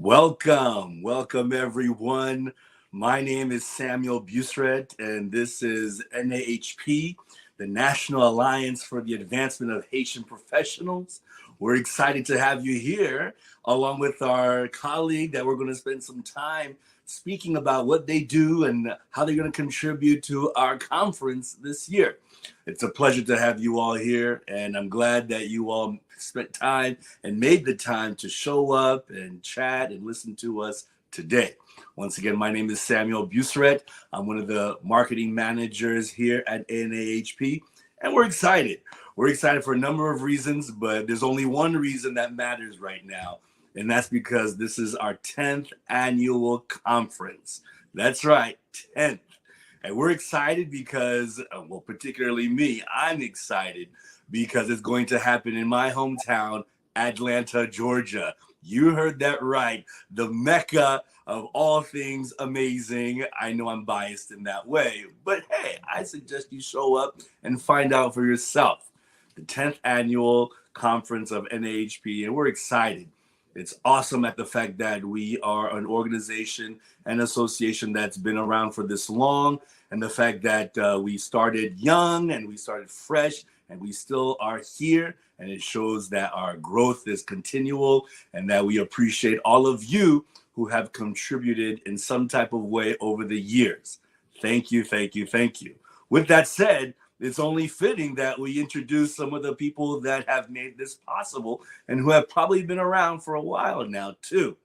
Welcome everyone. My name is Samuel Buissereth, and this is NAAHP, the National Alliance for the Advancement of Haitian Professionals. We're excited to have you here, along with our colleague that we're going to spend some time speaking about what they do and how they're going to contribute to our conference this year. It's a pleasure to have you all here, and I'm glad that you all spent time and made the time to show up and chat and listen to us today. Once again, my name is Samuel Buissereth. I'm one of the marketing managers here at NAAHP, and we're excited. We're excited for a number of reasons, but there's only one reason that matters right now, and that's because this is our 10th annual conference. That's right, 10th. And we're excited because, well, particularly me, I'm excited because it's going to happen in my hometown, Atlanta, Georgia. You heard that right. The Mecca of all things amazing. I know I'm biased in that way, but hey, I suggest you show up and find out for yourself. The 10th annual conference of NAAHP, and we're excited. It's awesome at the fact that we are an organization and association that's been around for this long, and the fact that we started young and we started fresh and we still are here, and it shows that our growth is continual and that we appreciate all of you who have contributed in some type of way over the years. Thank you, thank you, thank you. With that said, it's only fitting that we introduce some of the people that have made this possible and who have probably been around for a while now too.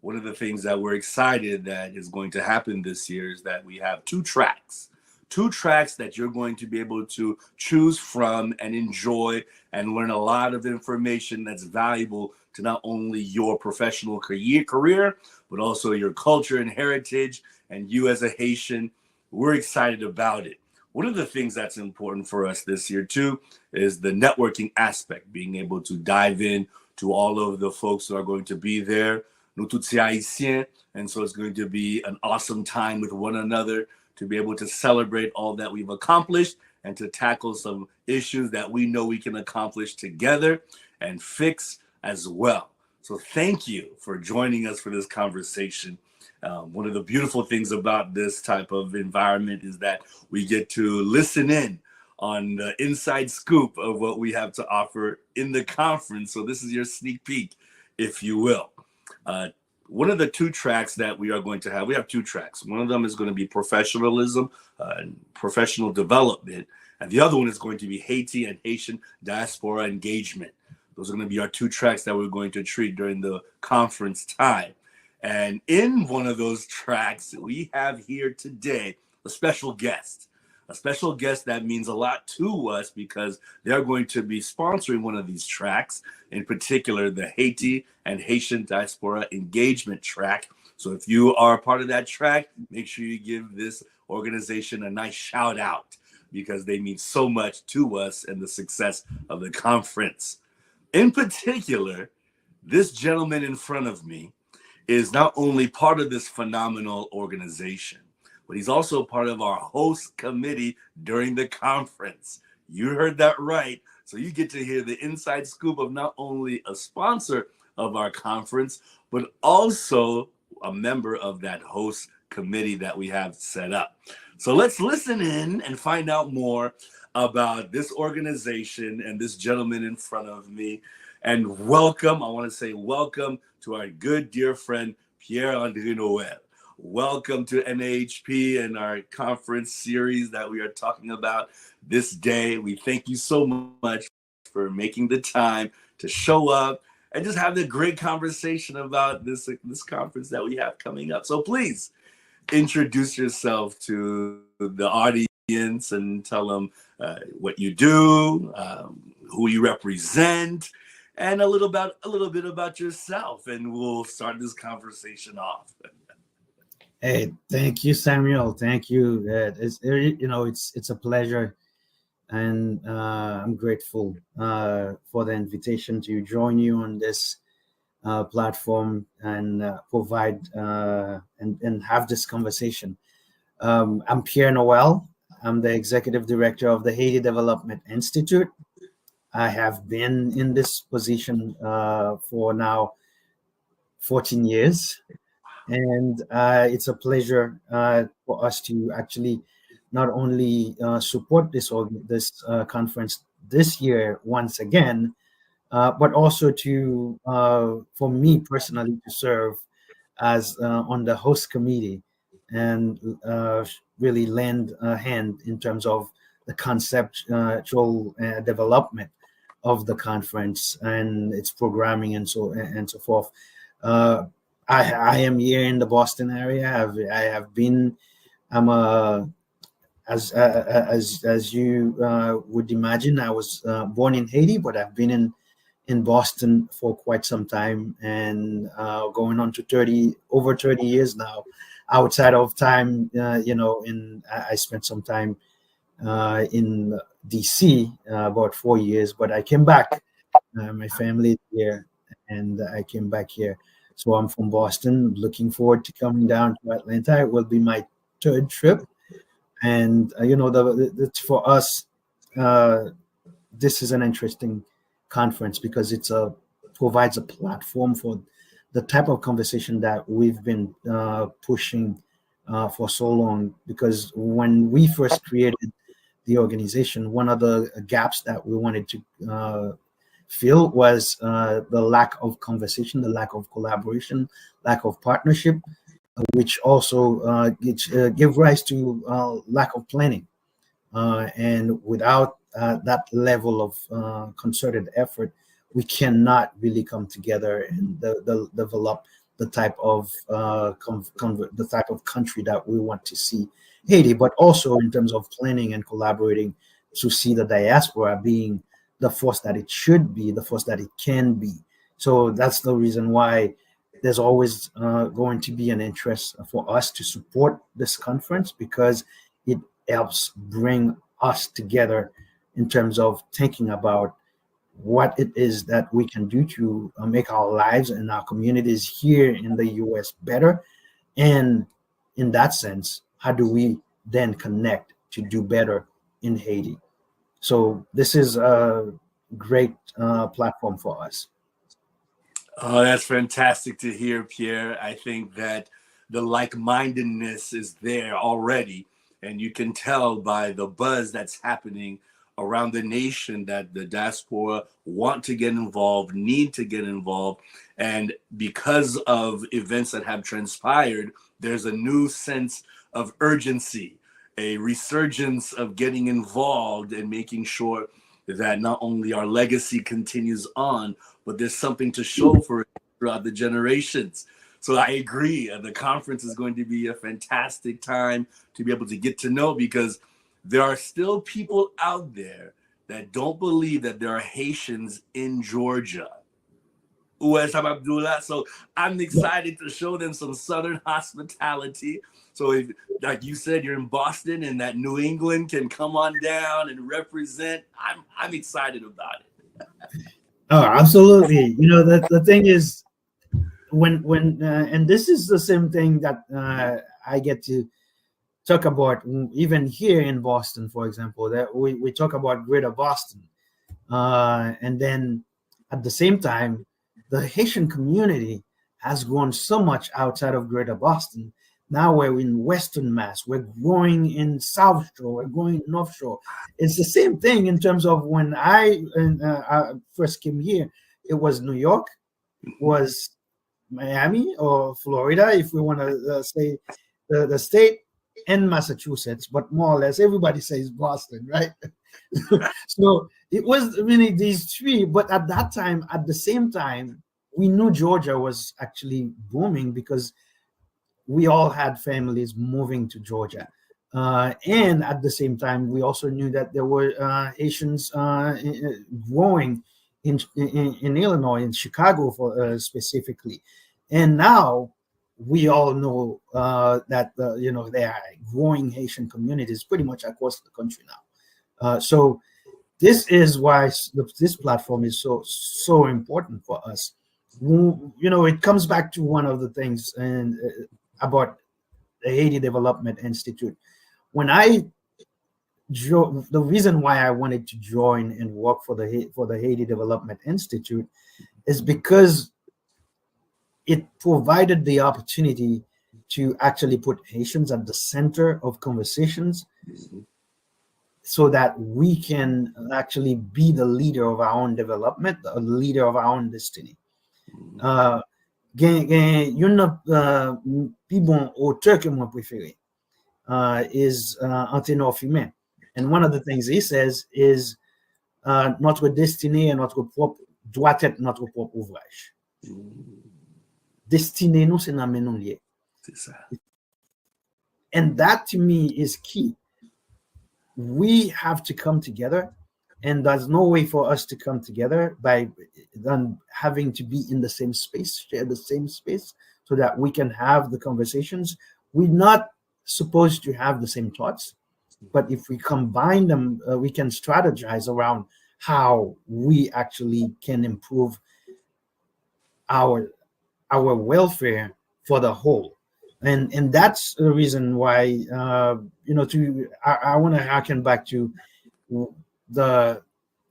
One of the things that we're excited that is going to happen this year is that we have two tracks that you're going to be able to choose from and enjoy and learn a lot of information that's valuable to not only your professional career, but also your culture and heritage, and you as a Haitian. We're excited about it. One of the things that's important for us this year too is the networking aspect, being able to dive in to all of the folks who are going to be there. Nous tous Haitiens, and so it's going to be an awesome time with one another to be able to celebrate all that we've accomplished and to tackle some issues that we know we can accomplish together and fix as well. So thank you for joining us for this conversation. One of the beautiful things about this type of environment is that we get to listen in on the inside scoop of what we have to offer in the conference. So this is your sneak peek, if you will. One of the two tracks that we are going to have, we have two tracks. One of them is going to be professionalism and professional development. And the other one is going to be Haiti and Haitian diaspora engagement. Those are going to be our two tracks that we're going to treat during the conference time. And in one of those tracks, we have here today a special guest that means a lot to us because they're going to be sponsoring one of these tracks, in particular, the Haiti and Haitian Diaspora Engagement track. So if you are a part of that track, make sure you give this organization a nice shout out because they mean so much to us and the success of the conference. In particular, this gentleman in front of me is not only part of this phenomenal organization, but he's also part of our host committee during the conference. You heard that right. So you get to hear the inside scoop of not only a sponsor of our conference, but also a member of that host committee that we have set up. So let's listen in and find out more about this organization and this gentleman in front of me. And welcome, I want to say welcome to our good dear friend, Pierre Noel. Welcome to NAAHP and our conference series that we are talking about this day. We thank you so much for making the time to show up and just have the great conversation about this conference that we have coming up. So please introduce yourself to the audience and tell them what you do, who you represent, and a little bit about yourself, and we'll start this conversation off. Hey, thank you, Samuel. Thank you. It's a pleasure, and I'm grateful for the invitation to join you on this platform and provide and have this conversation. I'm Pierre Noel. I'm the executive director of the Haiti Development Institute. I have been in this position for now 14 years. And it's a pleasure for us to actually not only support this conference this year once again, but also to for me personally to serve as on the host committee and really lend a hand in terms of the conceptual development of the conference and its programming and so forth. Uh, I am here in the Boston area. I have been. I'm a as you would imagine. I was born in Haiti, but I've been in Boston for quite some time, and going on to over 30 years now. Outside of time, I spent some time in DC, about 4 years, but I came back. My family is here, and I came back here. So I'm from Boston. Looking forward to coming down to Atlanta. It will be my third trip, and for us, this is an interesting conference because provides a platform for the type of conversation that we've been pushing for so long. Because when we first created the organization, one of the gaps that we wanted to fill was the lack of conversation, the lack of collaboration, lack of partnership, which also give rise to lack of planning. And without that level of concerted effort, we cannot really come together and develop the type of country that we want to see Haiti, but also in terms of planning and collaborating to see the diaspora being the force that it should be, the force that it can be. So that's the reason why there's always going to be an interest for us to support this conference, because it helps bring us together in terms of thinking about what it is that we can do to make our lives and our communities here in the US better. And in that sense, how do we then connect to do better in Haiti? So this is a great platform for us. Oh, that's fantastic to hear, Pierre. I think that the like-mindedness is there already, and you can tell by the buzz that's happening around the nation that the diaspora want to get involved, need to get involved. And because of events that have transpired, there's a new sense of urgency, a resurgence of getting involved and making sure that not only our legacy continues on, but there's something to show for it throughout the generations. So I agree. The conference is going to be a fantastic time to be able to get to know, because there are still people out there that don't believe that there are Haitians in Georgia. Abdullah. So I'm excited to show them some Southern hospitality. So if, like you said, you're in Boston and that New England can come on down and represent, I'm excited about it. Oh, absolutely. The thing is, when and this is the same thing that I get to talk about even here in Boston, for example, that we talk about Greater Boston, and then at the same time, the Haitian community has grown so much outside of Greater Boston. Now we're in Western Mass, we're growing in South Shore, we're growing in North Shore. It's the same thing in terms of when I first came here, it was New York, was Miami or Florida, if we want to say the state, and Massachusetts, but more or less everybody says Boston, right? So it was really these three, but at that time, at the same time, we knew Georgia was actually booming because we all had families moving to Georgia. And at the same time, we also knew that there were Haitians growing in Illinois, in Chicago specifically. And now we all know that there are growing Haitian communities pretty much across the country now. So this is why this platform is so important for us. It comes back to one of the things and about the Haiti Development Institute. When the reason why I wanted to join and work for the Haiti Development Institute is because it provided the opportunity to actually put Haitians at the center of conversations so that we can actually be the leader of our own development, the leader of our own destiny. Yon pi bon auteur que moi préféré is Antenor Fumet. And one of the things he says is notre destinée et notre propre doit être notre propre ouvrage. Destinée nous c'est nan men nou lié. C'est ça. And that to me is key. We have to come together, and there's no way for us to come together by having to be in the same space, share the same space, so that we can have the conversations. We're not supposed to have the same thoughts, but if we combine them, we can strategize around how we actually can improve our welfare for the whole. And that's the reason why I want to harken back to the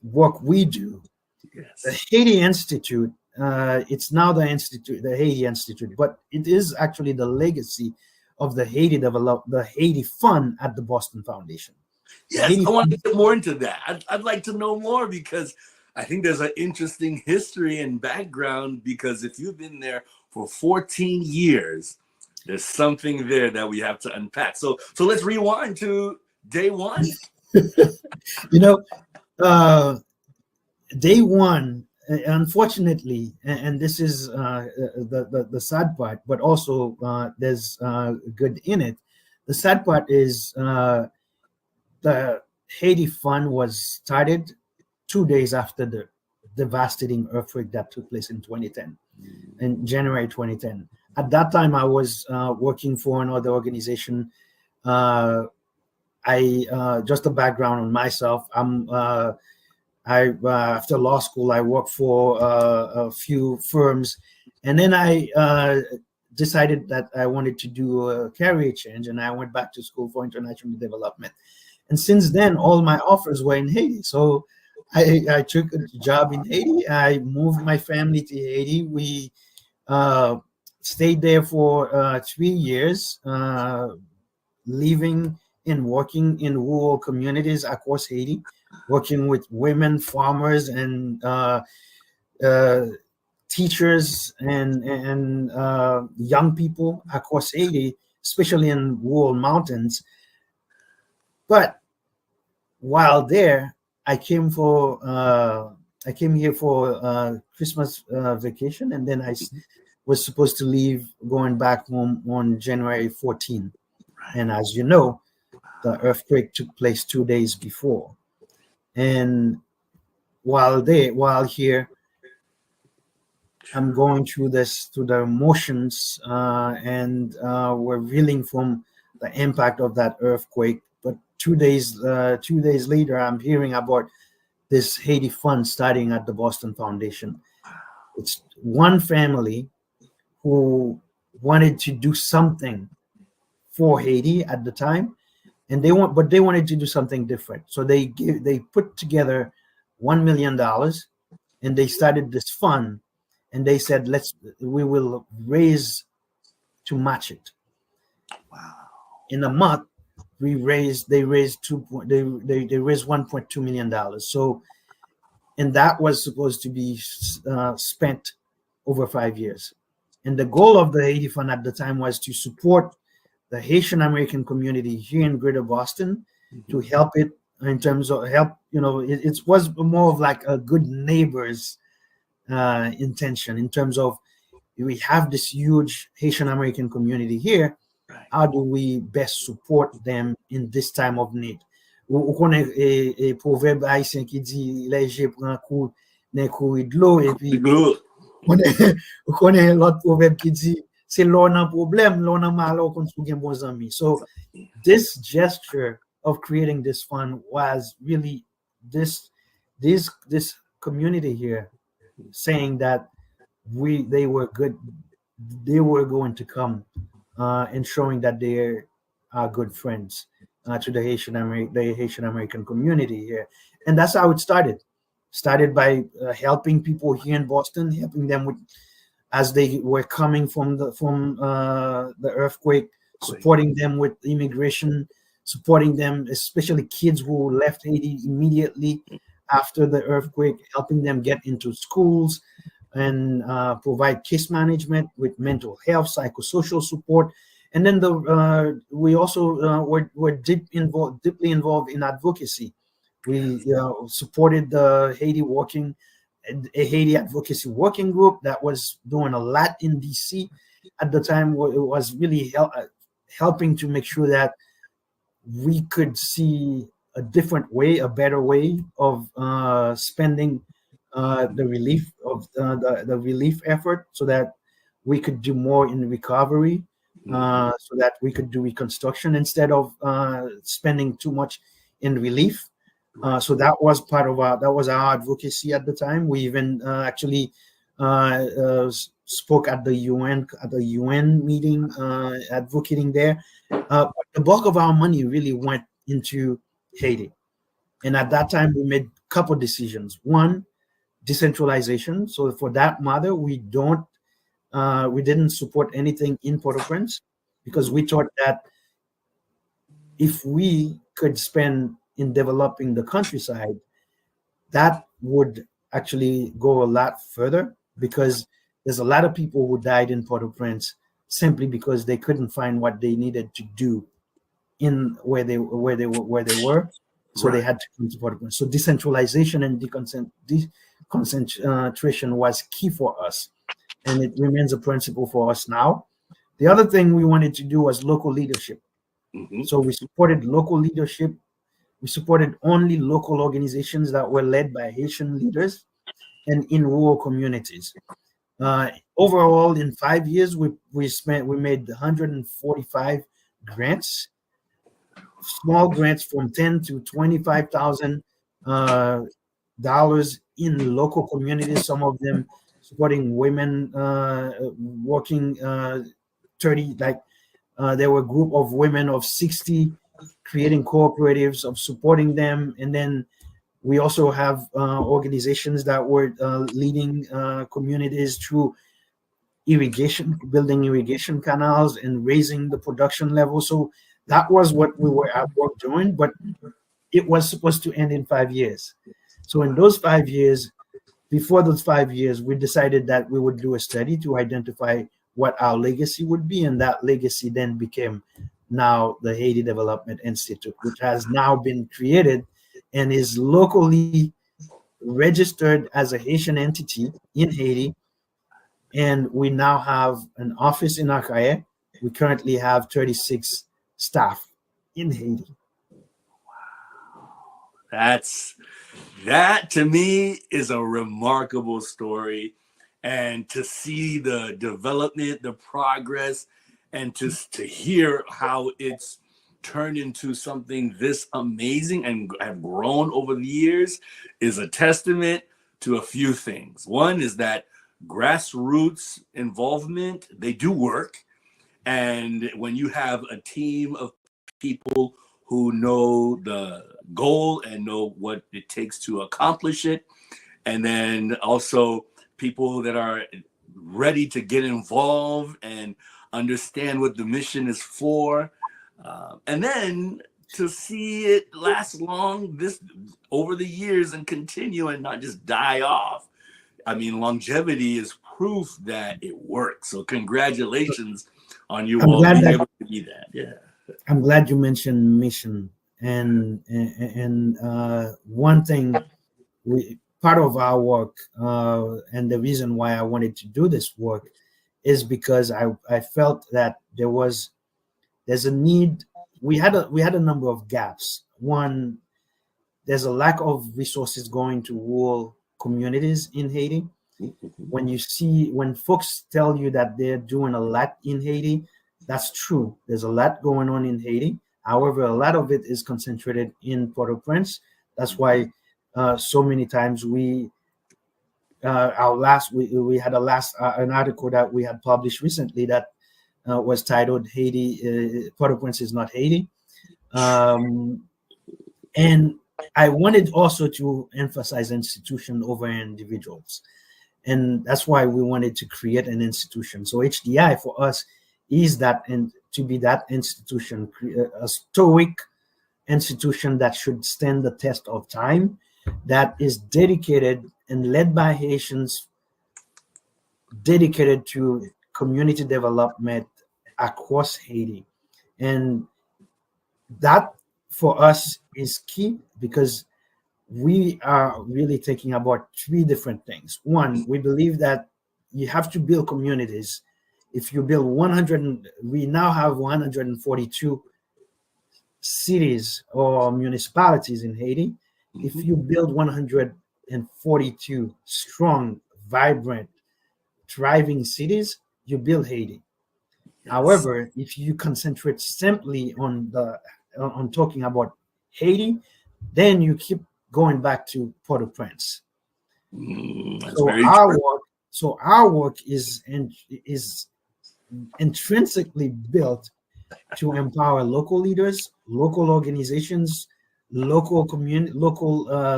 work we do. Yes. The Haiti Institute, it's now the Haiti Institute, but it is actually the legacy of the Haiti Fund at the Boston Foundation. Yes, I want to get more into that. I'd like to know more, because I think there's an interesting history and background, because if you've been there for 14 years, there's something there that we have to unpack. So let's rewind to day one. Day one, unfortunately, and this is the sad part, but also there's good in it. The sad part is the Haiti Fund was started 2 days after the devastating earthquake that took place in 2010, in January 2010. At that time, I was working for another organization. Just a background on myself. After law school, I worked for a few firms, and then I decided that I wanted to do a career change, and I went back to school for international development. And since then, all my offers were in Haiti. So I took a job in Haiti. I moved my family to Haiti. We stayed there for 3 years, living and working in rural communities across Haiti, working with women, farmers, and teachers and young people across Haiti, especially in rural mountains. But while there, I came here for Christmas vacation, and then I was supposed to leave, going back home on January 14. And as you know, the earthquake took place 2 days before. And while here, I'm going through the emotions, and we're reeling from the impact of that earthquake. But 2 days later, I'm hearing about this Haiti Fund starting at the Boston Foundation. It's one family who wanted to do something for Haiti at the time, and they wanted to do something different. So they put together $1 million, and they started this fund, and they said, we will raise to match it. Wow! In a month, they raised $1.2 million. So, and that was supposed to be spent over 5 years. And the goal of the Haiti Fund at the time was to support the Haitian American community here in Greater Boston, to help it in terms of help. It was more of like a good neighbors intention, in terms of, we have this huge Haitian American community here. How do we best support them in this time of need? Ou konen e proverbe haïtien qui dit léger prend coup dans courir de l'eau, et puis ou konen l'autre proverbe qui dit c'est l'on a problème, l'on a malheur quand tu gen bons amis. So this gesture of creating this fund was really this community here saying that they were going to come, and showing that they are good friends to the Haitian American community here. And that's how it started. Started by helping people here in Boston, helping them with as they were coming from the earthquake, supporting them with immigration, supporting them, especially kids who left Haiti immediately after the earthquake, helping them get into schools, and provide case management with mental health, psychosocial support. And then we also were deeply involved in advocacy. We supported the Haiti Advocacy Working Group that was doing a lot in DC at the time. It was really helping to make sure that we could see a different way, a better way of spending the relief effort, so that we could do more in recovery, so that we could do reconstruction instead of spending too much in relief. So that was that was our advocacy at the time. We even actually spoke at the UN meeting, advocating there. But the bulk of our money really went into Haiti, and at that time we made a couple decisions. One, decentralization. So for that matter, we didn't support anything in Port-au-Prince, because we thought that if we could spend in developing the countryside, that would actually go a lot further, because there's a lot of people who died in Port-au-Prince simply because they couldn't find what they needed to do in where they were. So they had to come to Port-au-Prince. So decentralization and deconcentration was key for us, and it remains a principle for us now. The other thing we wanted to do was local leadership. So we supported local leadership. We supported only local organizations that were led by Haitian leaders and in rural communities. Overall, in 5 years, we made 145 grants, small grants from $10,000 to $25,000 in local communities. Some of them supporting women working 30, there were a group of women of 60 creating cooperatives of supporting them. And then we also have organizations that were leading communities through irrigation, building irrigation canals and raising the production level. So that was what we were at work doing, but it was supposed to end in 5 years. So in those 5 years, before those 5 years, we decided that we would do a study to identify what our legacy would be. And that legacy then became now the Haiti Development Institute, which has now been created and is locally registered as a Haitian entity in Haiti. And we now have an office in Arcahaie. We currently have 36 staff in Haiti. That to me is a remarkable story, and to see the development, the progress, and to hear how it's turned into something this amazing and have grown over the years is a testament to a few things. One is that grassroots involvement, they do work. And when you have a team of people who know the goal and know what it takes to accomplish it, and then also people that are ready to get involved and understand what the mission is for, and then to see it last long over the years and continue and not just die off. I mean, longevity is proof that it works. So congratulations on you all being able to be that. Yeah. I'm glad you mentioned mission. And one thing, part of our work, and the reason why I wanted to do this work is because I felt that there's a need. We had a number of gaps. One, there's a lack of resources going to rural communities in Haiti. When folks tell you that they're doing a lot in Haiti, that's true. There's a lot going on in Haiti. However, a lot of it is concentrated in Port-au-Prince. That's why so many times we had an article that we had published recently that was titled "Haiti, Port-au-Prince is not Haiti," and I wanted also to emphasize institution over individuals. And that's why we wanted to create an institution. So HDI for us is that, and to be that institution, a stoic institution that should stand the test of time, that is dedicated and led by Haitians, dedicated to community development across Haiti. And that for us is key, because we are really thinking about three different things. One, we believe that you have to build communities. If you build 100, we now have 142 cities or municipalities in Haiti. If you build 142 strong, vibrant, thriving cities, you build Haiti. Yes. However, if you concentrate simply on talking about Haiti, then you keep going back to Port-au-Prince. That's So very our true. work, our work is intrinsically built to empower local leaders, local organizations, local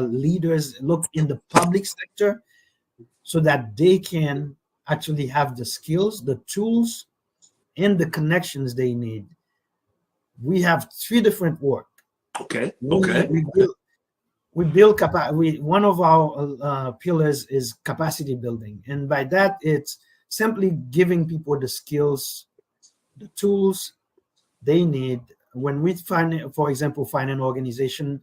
leaders, look in the public sector, so that they can actually have the skills, the tools, and the connections they need. We have three different work. Okay. We build one of our pillars is capacity building, and by that it's simply giving people the skills, the tools they need. When we find, for example, find an organization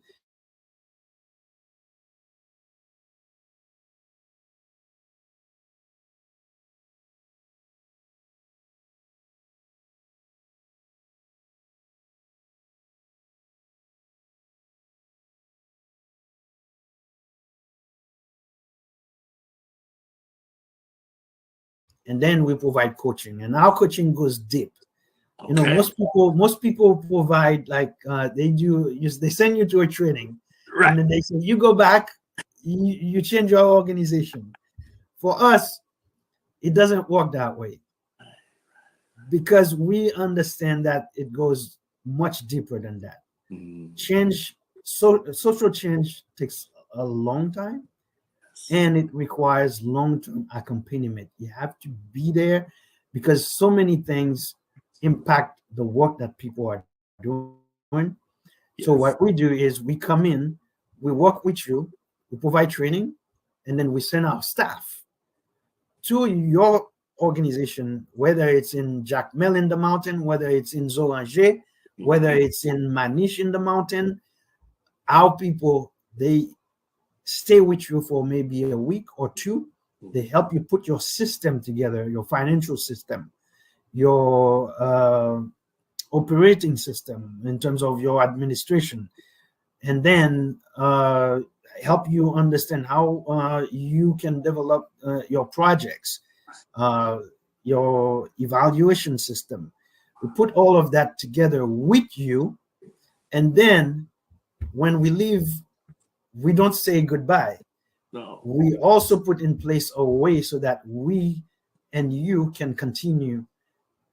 and then we provide coaching, and our coaching goes deep. You know, most people provide, like they send you to a training, Right. and then they say you go back, you change your organization. For us, it doesn't work that way, because we understand that it goes much deeper than that. Change, social change takes a long time, and it requires long-term accompaniment. You have to be there, because so many things impact the work that people are doing. So what we do is we come in, we work with you, we provide training, and then we send our staff to your organization, whether it's in Jacmel in the mountain, whether it's in Zoranger, whether it's in Maniche in the mountain. Our people, they stay with you for maybe a week or two. They help you put your system together, your financial system, your operating system in terms of your administration, and then help you understand how you can develop your projects, your evaluation system. We put all of that together with you, and then when we leave, we don't say goodbye. No. We also put in place a way so that we and you can continue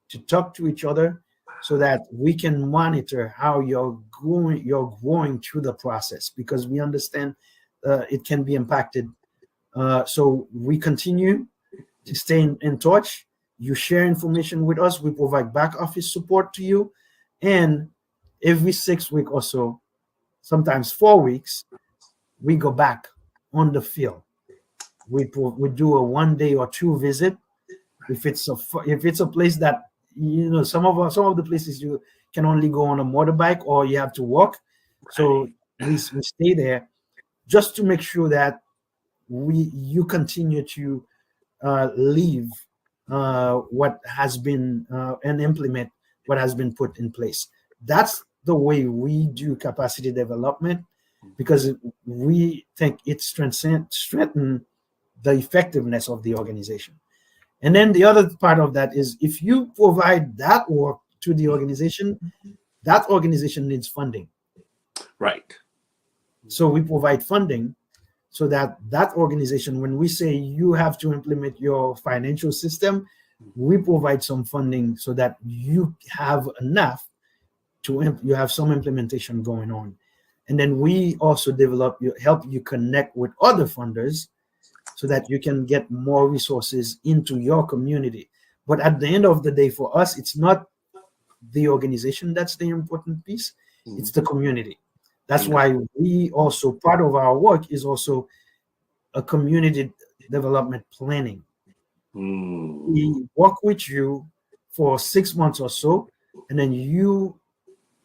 to talk to each other, so that we can monitor how you're growing through the process, because we understand it can be impacted. So we continue to stay in touch. You share information with us. We provide back office support to you. And every 6 weeks or so, sometimes 4 weeks, we go back on the field. We do a 1 day or two visit. If it's a place that, you know, some of the places you can only go on a motorbike or you have to walk. So we stay there just to make sure that you continue to leave what has been and implement what has been put in place. That's the way we do capacity development, because we think it strengthen the effectiveness of the organization. And then the other part of that is, if you provide that work to the organization, that organization needs funding. Right. So we provide funding so that organization, when we say you have to implement your financial system, we provide some funding so that you have enough you have some implementation going on. And then we also help you connect with other funders, so that you can get more resources into your community. But at the end of the day, for us, it's not the organization that's the important piece, it's the community. That's why we also, part of our work is also a community development planning. We work with you for 6 months or so, and then you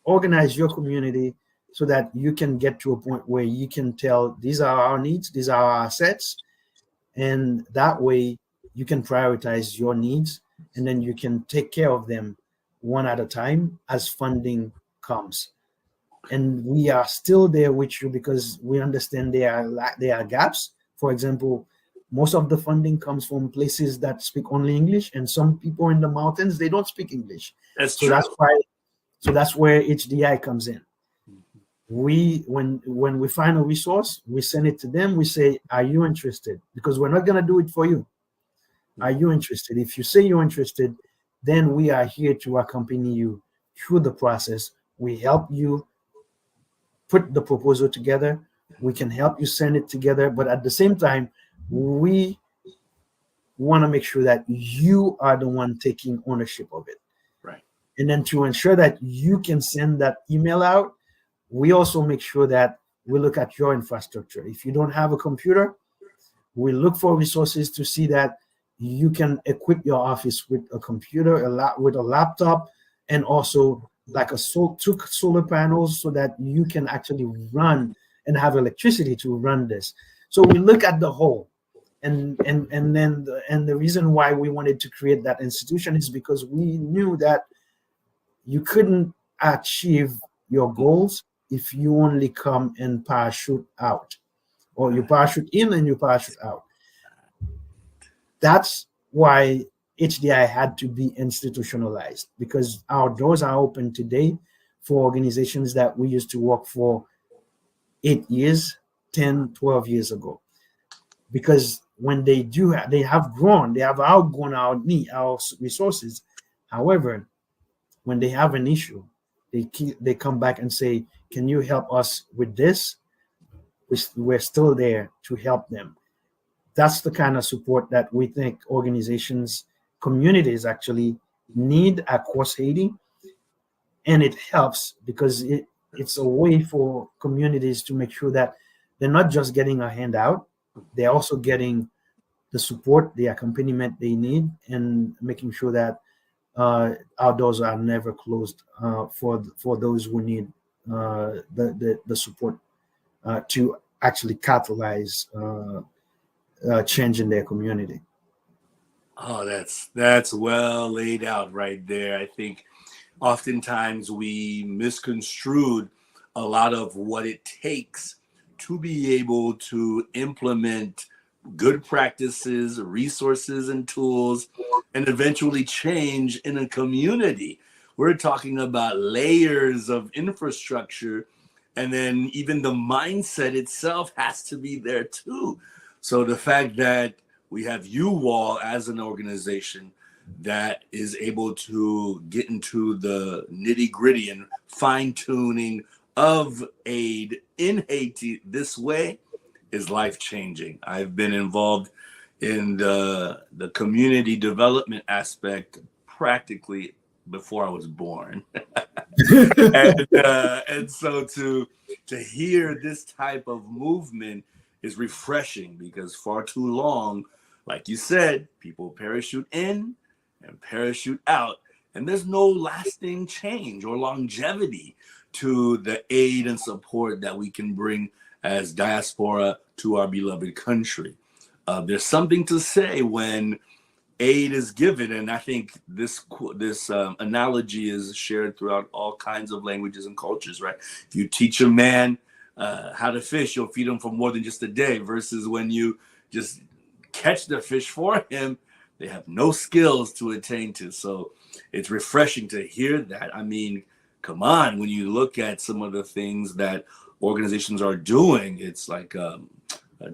organize your community so that you can get to a point where you can tell, these are our needs, these are our assets, and that way you can prioritize your needs, and then you can take care of them one at a time as funding comes. And we are still there with you because we understand there are gaps. For example, most of the funding comes from places that speak only English, and some people in the mountains, they don't speak English. That's So true. that's where HDI comes in. When we find a resource, we send it to them. We say, are you interested? Because we're not going to do it for you. Are you interested? If you say you're interested, then we are here to accompany you through the process. We help you put the proposal together. We can help you send it together. But at the same time, we want to make sure that you are the one taking ownership of it. Right. And then to ensure that you can send that email out, we also make sure that we look at your infrastructure. If you don't have a computer, we look for resources to see that you can equip your office with a computer, with a laptop, and also like two solar panels so that you can actually run and have electricity to run this. So we look at the whole. And the reason why we wanted to create that institution is because we knew that you couldn't achieve your goals if you only come and parachute out, or you parachute in and you parachute out. That's why HDI had to be institutionalized, because our doors are open today for organizations that we used to work for 8 years, 10, 12 years ago. Because when they have grown, they have outgrown our resources. However, when they have an issue, they come back and say, can you help us with this? We're still there to help them. That's the kind of support that we think organizations, communities actually need across Haiti. And it helps because it's a way for communities to make sure that they're not just getting a handout, they're also getting the support, the accompaniment they need, and making sure that our doors are never closed for those who need the support to actually catalyze change in their community. Oh, that's well laid out right there. I think oftentimes we misconstrued a lot of what it takes to be able to implement good practices, resources, and tools, and eventually change in a community. We're talking about layers of infrastructure, and then even the mindset itself has to be there too. So the fact that we have you all as an organization that is able to get into the nitty gritty and fine tuning of aid in Haiti this way is life changing. I've been involved in the community development aspect practically before I was born. and so to hear this type of movement is refreshing, because far too long, like you said, people parachute in and parachute out, and there's no lasting change or longevity to the aid and support that we can bring as diaspora to our beloved country. There's something to say when aid is given, and I think this analogy is shared throughout all kinds of languages and cultures, right? If you teach a man how to fish, you'll feed him for more than just a day, versus when you just catch the fish for him, they have no skills to attain to. So it's refreshing to hear that. I mean, come on, when you look at some of the things that organizations are doing, it's like,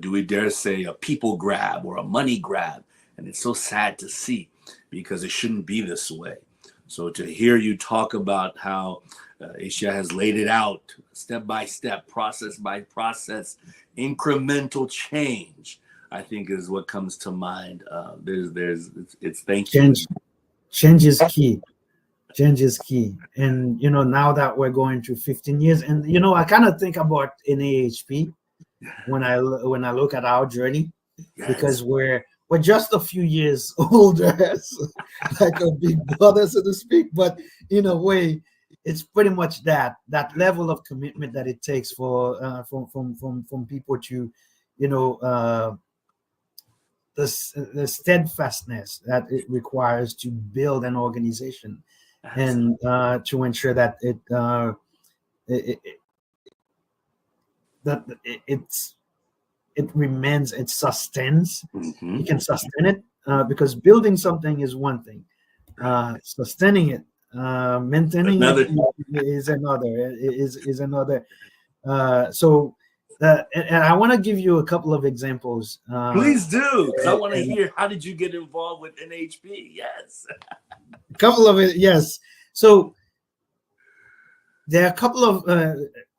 do we dare say, a people grab or a money grab? And it's so sad to see, because it shouldn't be this way. So to hear you talk about how Asia has laid it out step by step, process by process, incremental change, I think is what comes to mind. It's thank you. Change is key. Change is key. And, now that we're going to 15 years, and, I kind of think about NAAHP when I look at our journey, because we're just a few years older, like a big brother, so to speak. But in a way, it's pretty much that level of commitment that it takes for from people to, the steadfastness that it requires to build an organization. Absolutely. And to ensure that it remains, it sustains. Mm-hmm. You can sustain it, because building something is one thing. Sustaining it, maintaining it is another. So, and I want to give you a couple of examples. Please do, because I want to hear, how did you get involved with NAAHP? Yes. A couple of it, yes. So there are a couple of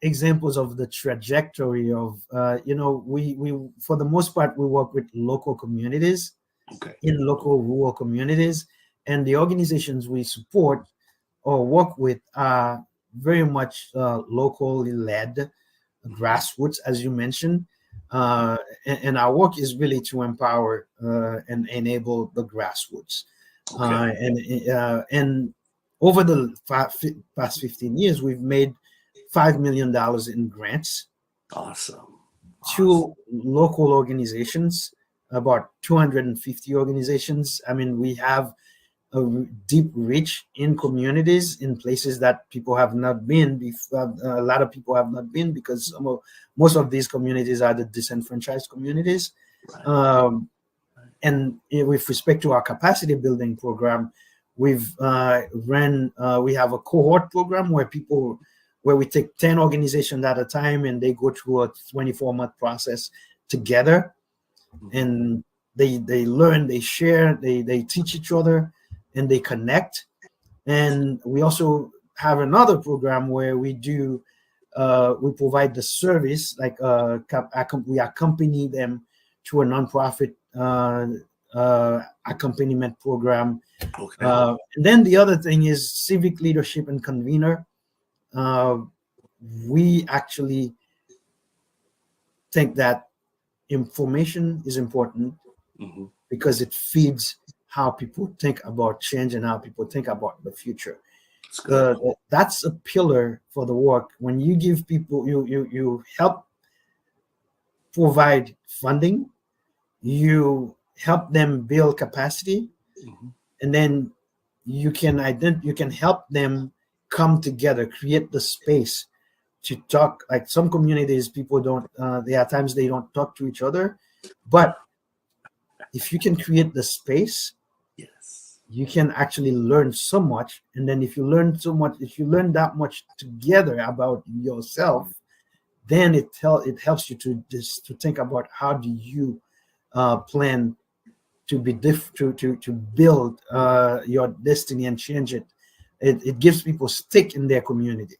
examples of the trajectory of, we for the most part, we work with local communities, in local rural communities, and the organizations we support or work with are very much locally led, grassroots, as you mentioned. And our work is really to empower and enable the grassroots. And over the past 15 years, we've made $5 million in grants. Awesome. To local organizations, about 250 organizations. I mean, we have a deep reach in communities, in places that people have not been before. A lot of people have not been, because most of these communities are the disenfranchised communities. Right. And with respect to our capacity building program, we've we have a cohort program where we take 10 organizations at a time, and they go through a 24-month process together. And they learn, they share, they teach each other, and they connect. And we also have another program where we provide the service, like we accompany them to a nonprofit accompaniment program. And then the other thing is civic leadership and convener. We actually think that information is important, because it feeds how people think about change and how people think about the future. That's a pillar for the work. When you give people, you help provide funding, you help them build capacity, and then you can help them come together, create the space to talk. Like some communities, people don't, there are times they don't talk to each other, but if you can create the space, yes, you can actually learn so much. And then if you learn that much together about yourself, then it helps you to think about how do you plan to be to build your destiny and change it. It gives people stick in their community.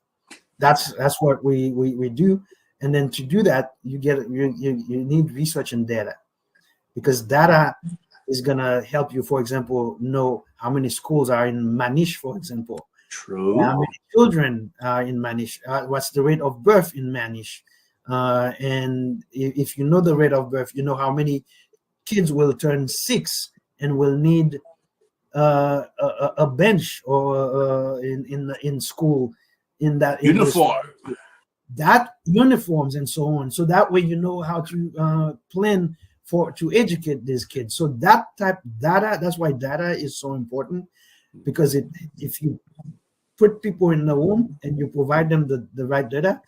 That's what we do. And then to do that, you need research and data, because data is gonna help you, for example, know how many schools are in Manish, for example. True. How many children are in Manish? What's the rate of birth in Manish? And if you know the rate of birth, you know how many kids will turn 6 and will need a bench or in school, in that uniform, that uniforms and so on. So that way you know how to plan to educate these kids. So that type data, that's why data is so important, because if you put people in the room and you provide them the right data,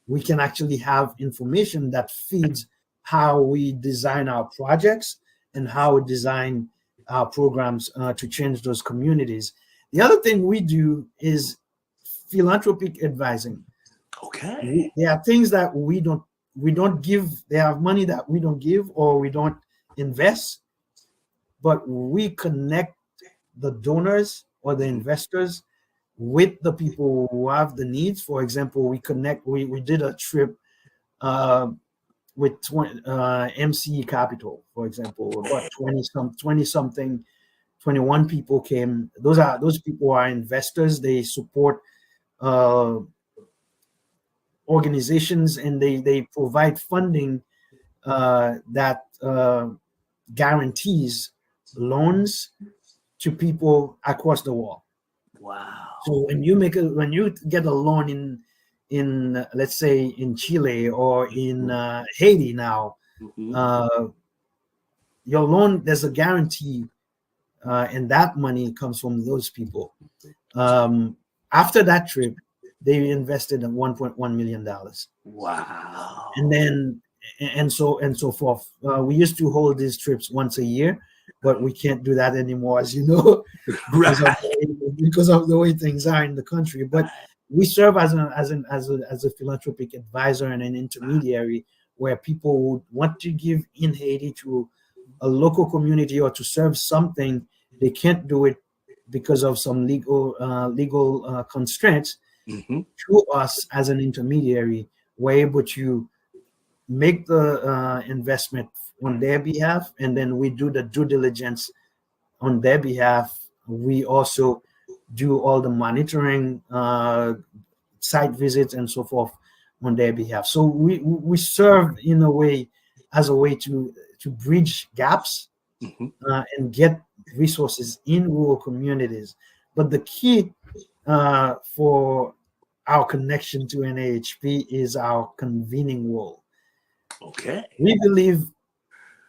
we can actually have information that feeds how we design our projects and how we design our programs to change those communities. The other thing we do is philanthropic advising. There are things that we don't give. There are money that we don't give or we don't invest, but we connect the donors or the investors with the people who have the needs. For example, we did a trip with MCE Capital, for example, about 20 something, 21 people came. Those people are investors. They support organizations, and they provide funding that guarantees loans to people across the world. Wow. So when you get a loan in let's say in Chile or in Haiti now, your loan, there's a guarantee, and that money comes from those people. After that trip, they invested in $1.1 million. Wow. And then and so forth. We used to hold these trips once a year, but we can't do that anymore, as you know, because of the way things are in the country. But we serve as a philanthropic advisor and an intermediary where people would want to give in Haiti to a local community or to serve something. They can't do it because of some legal constraints. Through us as an intermediary, we're able to make the investment on their behalf, and then we do the due diligence on their behalf. We also do all the monitoring, site visits, and so forth on their behalf. So we serve in a way as a way to bridge gaps and get resources in rural communities. But the key for our connection to NAAHP is our convening role. Okay. We believe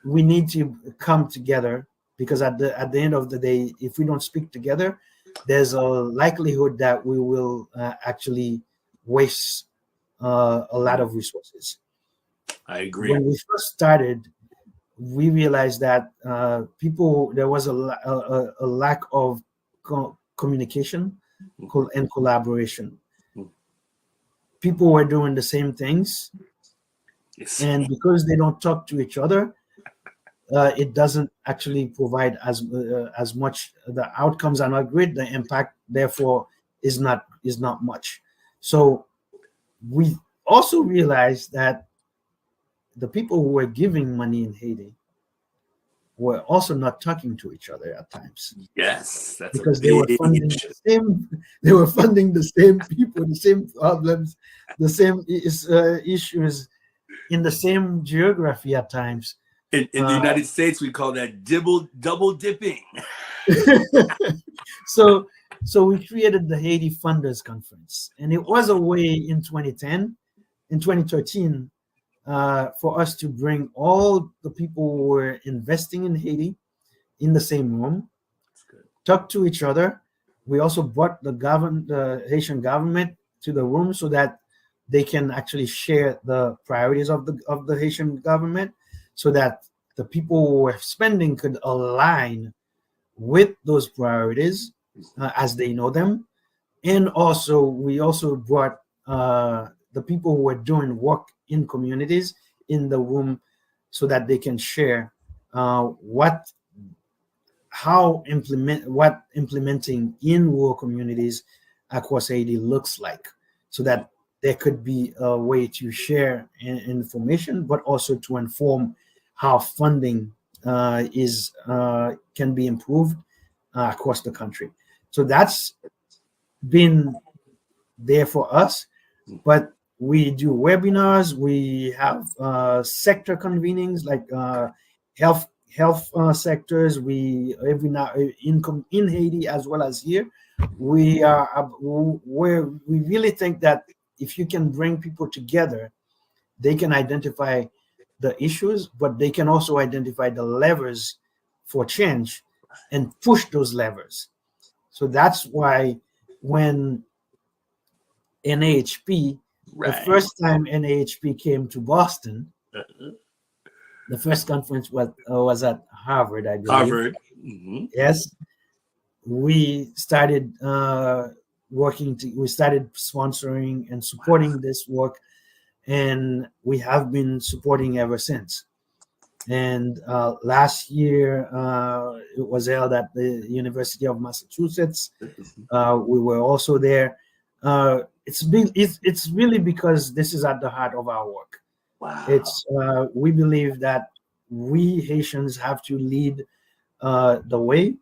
we need to come together, because at the end of the day, if we don't speak together, there's a likelihood that we will actually waste a lot of resources. I agree. When we first started, we realized that there was a lack of communication and collaboration. People were doing the same things, and because they don't talk to each other, it doesn't actually provide as much. The outcomes are not great. The impact, therefore, is not much. So we also realized that the people who were giving money in Haiti were also not talking to each other at times. Yes, that's because they were funding the same people, the same problems, the same issues in the same geography at times. In the United States, we call that double dipping. So we created the Haiti Funders Conference, and it was a way in 2013, for us to bring all the people who were investing in Haiti in the same room, talk to each other. We also brought the Haitian government to the room so that they can actually share the priorities of the Haitian government, so that the people who were spending could align with those priorities as they know them. And also, we also brought the people who were doing work in communities in the room, so that they can share what implementing in rural communities across Haiti looks like, so that there could be a way to share information, but also to inform how funding can be improved across the country. So that's been there for us. But we do webinars. We have sector convenings, like health sectors. We every now income in Haiti as well as here. We really think that if you can bring people together, they can identify the issues, but they can also identify the levers for change and push those levers. So that's why when NAAHP, the first time NAAHP came to Boston, the first conference was at Harvard, I believe. Harvard. Yes. We started we started sponsoring and supporting this work, and we have been supporting ever since. And last year, it was held at the University of Massachusetts. We were also there. It's really because this is at the heart of our work. Wow. We believe that we Haitians have to lead the way.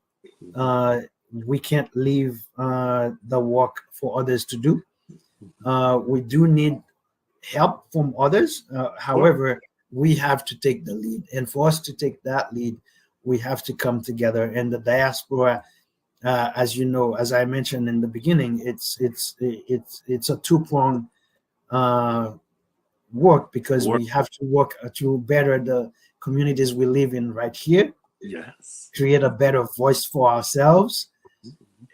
We can't leave the work for others to do. We do need help from others. Sure. However, we have to take the lead, and for us to take that lead, we have to come together. And the diaspora, as you know, as I mentioned in the beginning, it's a two-pronged work, because Work. we have to work to better the communities we live in right here, Yes. create a better voice for ourselves,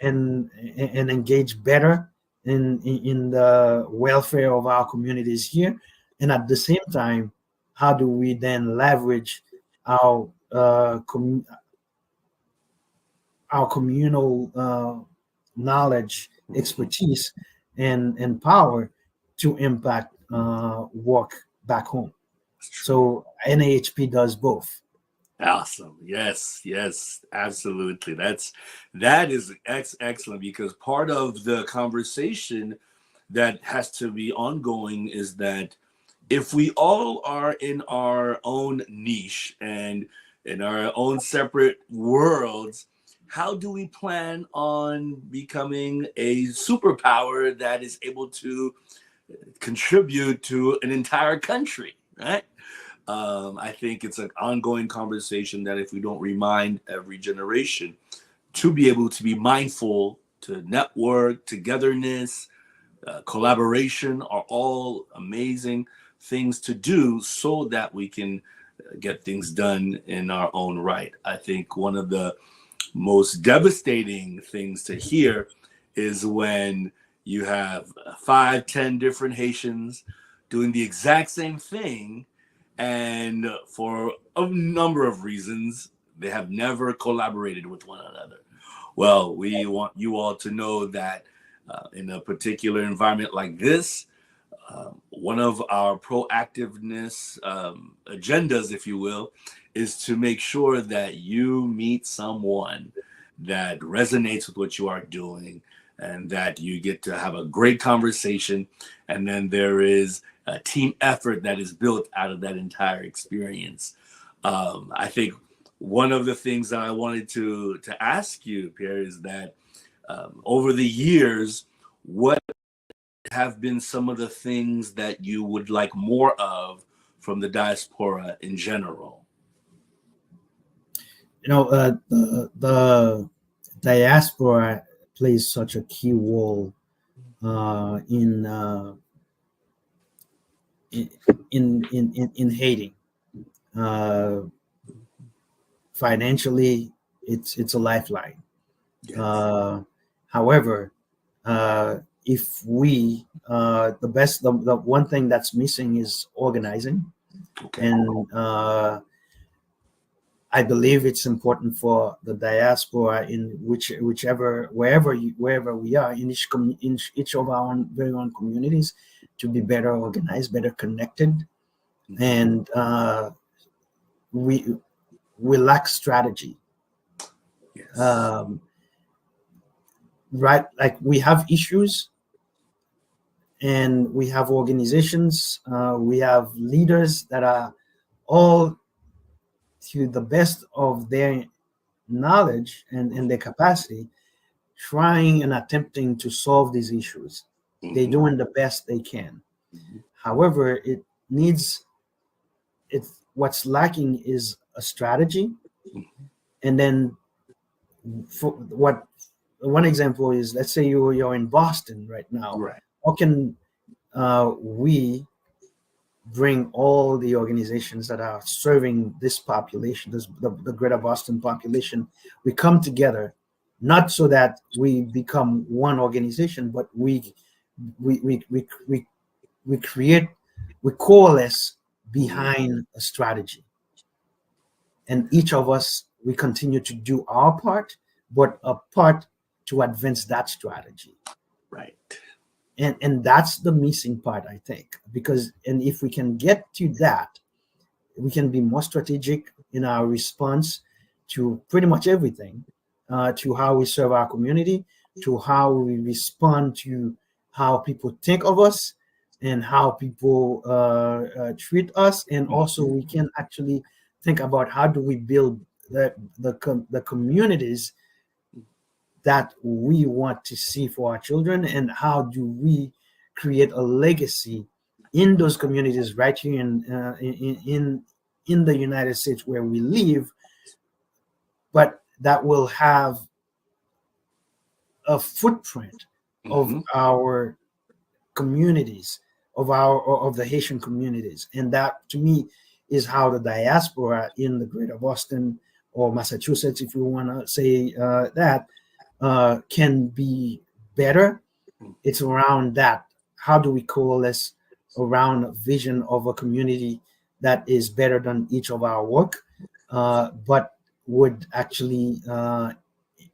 and engage better in the welfare of our communities here. And at the same time, how do we then leverage our our communal knowledge, expertise, and power to impact work back home? That's true. So NAHP does both. Awesome. Yes, yes, absolutely. That is excellent, because part of the conversation that has to be ongoing is that if we all are in our own niche and in our own separate worlds, how do we plan on becoming a superpower that is able to contribute to an entire country, right? I think it's an ongoing conversation that if we don't remind every generation to be able to be mindful, to network, togetherness, collaboration are all amazing things to do so that we can get things done in our own right. I think one of the most devastating things to hear is when you have 5, 10 different Haitians doing the exact same thing, and for a number of reasons, they have never collaborated with one another. Well, we want you all to know that in a particular environment like this, one of our proactiveness agendas, if you will, is to make sure that you meet someone that resonates with what you are doing, and that you get to have a great conversation. And then there is a team effort that is built out of that entire experience. I think one of the things that I wanted to ask you, Pierre, is that over the years, what have been some of the things that you would like more of from the diaspora in general? The diaspora plays such a key role in in Haiti. Uh, Financially, it's a lifeline. Yes. However, if we the one thing that's missing is organizing, Okay. and I believe it's important for the diaspora in whichever wherever we are in in each of our own very own communities, to be better organized, better connected. And we lack strategy. Yes. Right, like we have issues, and we have organizations, we have leaders that are all, to the best of their knowledge and their capacity, trying and attempting to solve these issues. They're Mm-hmm. doing the best they can. Mm-hmm. However, what's lacking is a strategy. And then, for what one example is, let's say you're in Boston right now. Right. How can we bring all the organizations that are serving this population, the greater Boston population? We come together, not so that we become one organization, but we create, we coalesce behind a strategy, and each of us, we continue to do our part, but a part to advance that strategy. Right. And that's the missing part, I think, because, and if we can get to that, we can be more strategic in our response to pretty much everything, to how we serve our community, to how we respond to how people think of us, and how people treat us, and also we can actually think about how do we build the communities that we want to see for our children, and how do we create a legacy in those communities right here in the United States where we live, but that will have a footprint of our communities, of the Haitian communities. And that to me is how the diaspora in the greater Boston or Massachusetts, if you want to say that, can be better. It's around that. How do we coalesce around a vision of a community that is better than each of our work, but would actually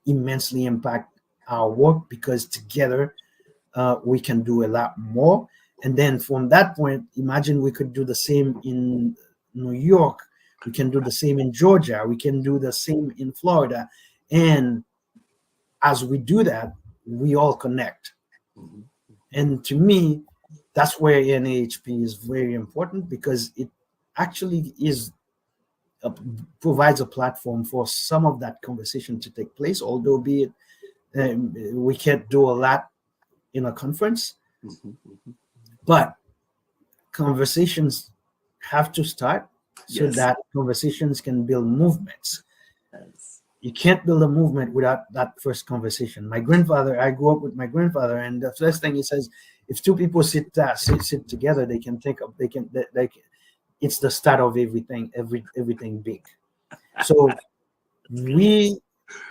immensely impact our work, because together we can do a lot more. And then from that point, imagine we could do the same in New York, we can do the same in Georgia, we can do the same in Florida. And as we do that, we all connect. And to me, that's where NAAHP is very important, because it actually provides a platform for some of that conversation to take place, although be it we can't do a lot in a conference, but conversations have to start so that conversations can build movements. You can't build a movement without that first conversation. I grew up with my grandfather, and the first thing he says, if two people sit together, they can it's the start of everything big. So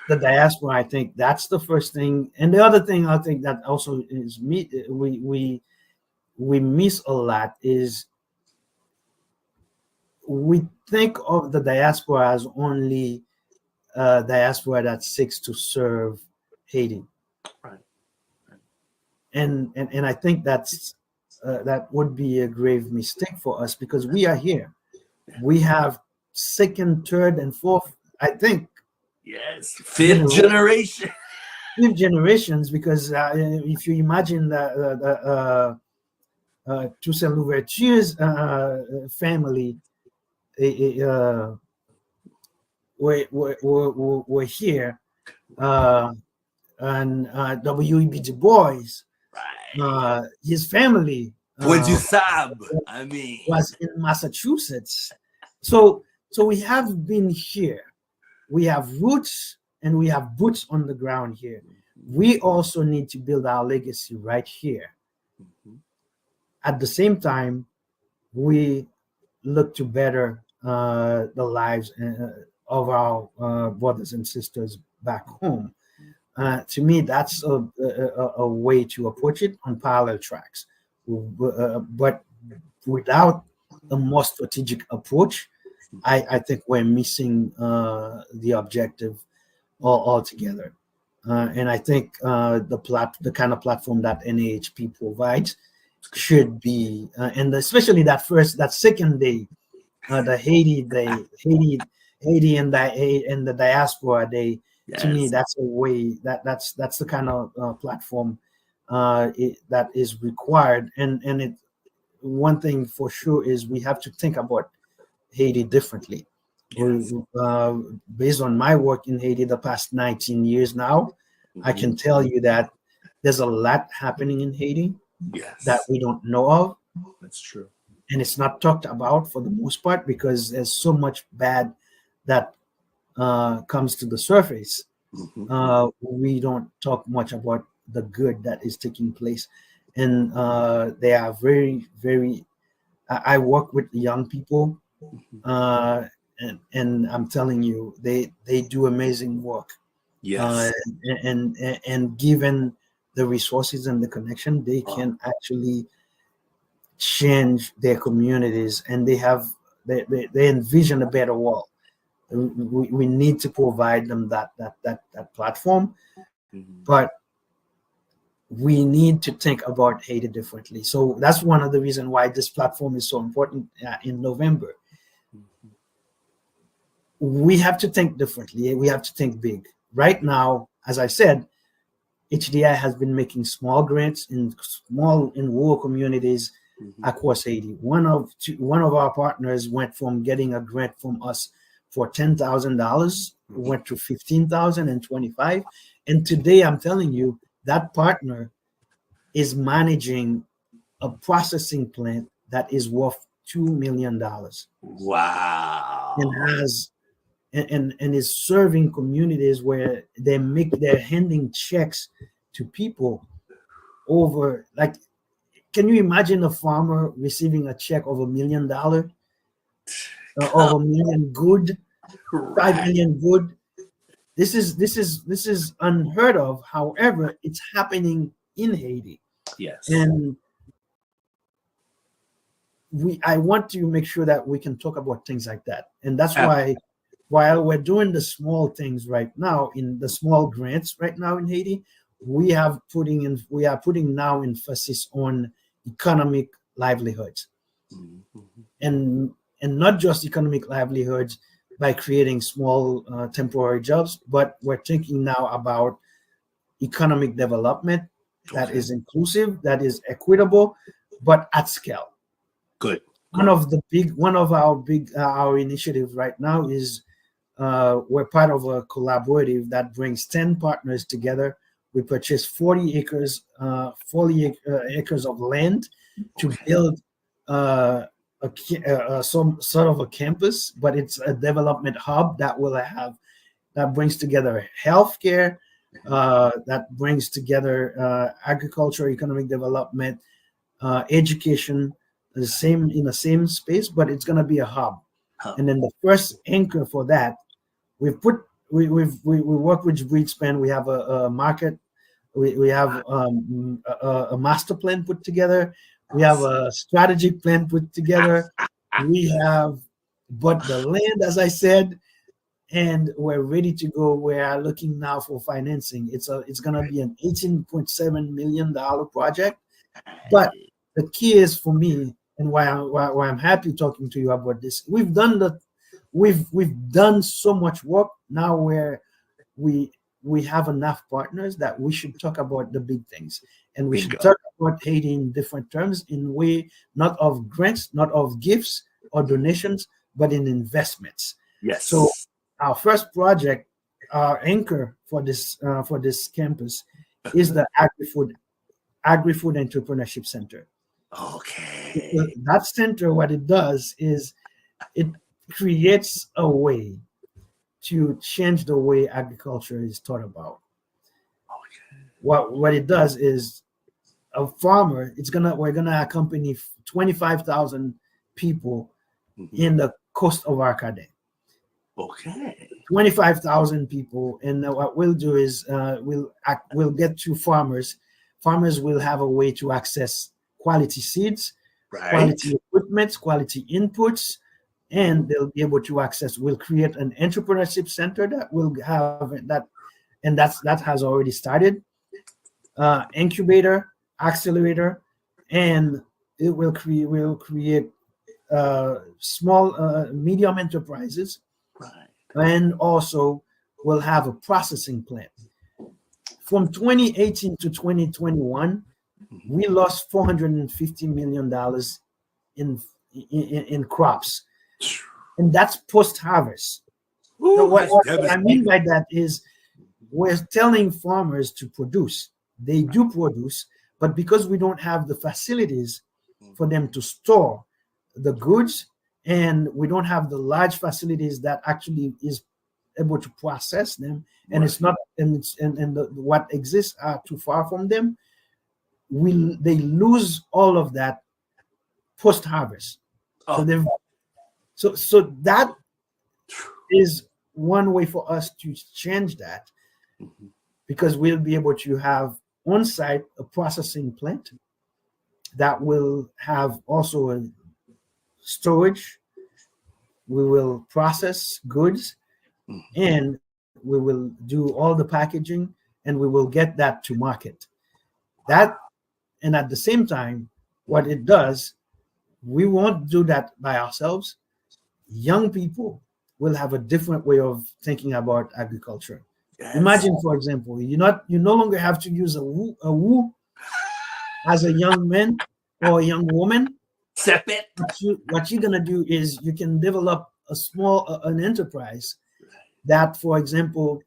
the diaspora, I think that's the first thing. And the other thing I think that also is we miss a lot is we think of the diaspora as only diaspora that seeks to serve Haiti. Right. And I think that would be a grave mistake for us, because we are here. We have second, third, and fourth, I think. Yes, fifth generation. Fifth generations, because if you imagine the Toussaint Louverture's family, were here, and W.E.B. Du Bois, his family was in Massachusetts. So we have been here. We have roots and we have boots on the ground here. We also need to build our legacy right here. At the same time, we look to better the lives of our brothers and sisters back home. To me, that's a way to approach it on parallel tracks. But without a more strategic approach, I think we're missing the objective altogether. And I think the kind of platform that NAAHP provides should be, and especially that second day, the Haiti and the diaspora day. To me, that's a way that's the kind of platform that is required. And one thing for sure is we have to think about Haiti differently. Based on my work in Haiti the past 19 years now, I can tell you that there's a lot happening in Haiti that we don't know of. That's true. And it's not talked about for the most part, because there's so much bad that comes to the surface. We don't talk much about the good that is taking place. And they are very, very, I work with young people, and I'm telling you, they do amazing work. And given the resources and the connection, they can actually change their communities, and they envision a better world. We need to provide them that platform, but we need to think about Haiti differently. So that's one of the reasons why this platform is so important in November. We have to think differently. We have to think big. Right now, as I said, HDI has been making small grants in rural communities across Haiti. One of our partners went from getting a grant from us for $10,000, went to 15,000 and 25. And today I'm telling you that partner is managing a processing plant that is worth $2 million. Wow. And is serving communities where they're handing checks to people over, like, can you imagine a farmer receiving a check of $1 million, of $1 million good, 5 million good? This is unheard of. However, it's happening in Haiti. Yes. And I want to make sure that we can talk about things like that. And that's why, while we're doing the small things right now, in the small grants right now in Haiti, we are putting now emphasis on economic livelihoods, and not just economic livelihoods by creating small temporary jobs, but we're thinking now about economic development that is inclusive, that is equitable, but at scale. Good. One of our initiatives right now is we're part of a collaborative that brings 10 partners together. We purchased 40 acres of land to build some sort of a campus, but it's a development hub that brings together healthcare, that brings together agriculture, economic development, education, in the same space, but it's going to be a hub. And then the first anchor for that, we work with Breedspan. We have a market. We have a master plan put together. We have a strategic plan put together. But the land, as I said, and we're ready to go. We are looking now for financing. It's going to be an $18.7 million project. But the key is for me, and why I'm happy talking to you about this. We've done so much work now where we have enough partners that we should talk about the big things, and we should talk about Haiti in different terms, in way not of grants, not of gifts or donations, but in investments. Yes. So our first project, our anchor for this campus, is the Agri-Food Entrepreneurship Center. Okay. That center, what it does is it creates a way to change the way agriculture is thought about. Okay. What it does is a farmer, we're gonna accompany 25,000 people in the coast of Arcahaie. Okay. 25,000 people, and what we'll do is we'll get to farmers. Farmers will have a way to access quality seeds, quality equipment, quality inputs, and they'll be able to access. We'll create an entrepreneurship center that will have that, and that has already started. Incubator, accelerator, and it will create small, medium enterprises, and also we'll have a processing plant. From 2018 to 2021, we lost $450 million in crops, and that's post-harvest. So what I mean by that is we're telling farmers to produce. They do produce, but because we don't have the facilities for them to store the goods, and we don't have the large facilities that actually is able to process them, and it's not, and what exists are too far from them, they lose all of that post-harvest. So that is one way for us to change that, because we'll be able to have on site a processing plant that will have also a storage. We will process goods, and we will do all the packaging, and we will get that to market. And at the same time, what it does, we won't do that by ourselves. Young people will have a different way of thinking about agriculture. Yes. Imagine, for example, you no longer have to use a woo as a young man or a young woman, Sepet. what you're gonna do is you can develop a small an enterprise that, for example,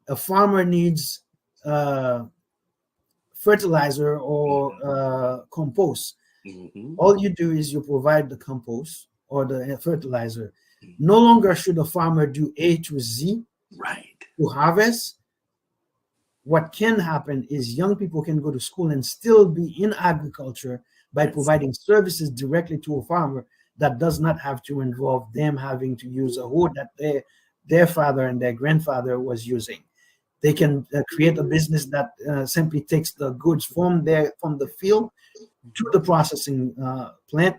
a farmer needs fertilizer or compost. Mm-hmm. All you do is you provide the compost or the fertilizer. No longer should a farmer do A to Z Right. to harvest. What can happen is young people can go to school and still be in agriculture by providing services directly to a farmer that does not have to involve them having to use a hoe that their father and their grandfather was using. They can create a business that simply takes the goods from the field to the processing plant,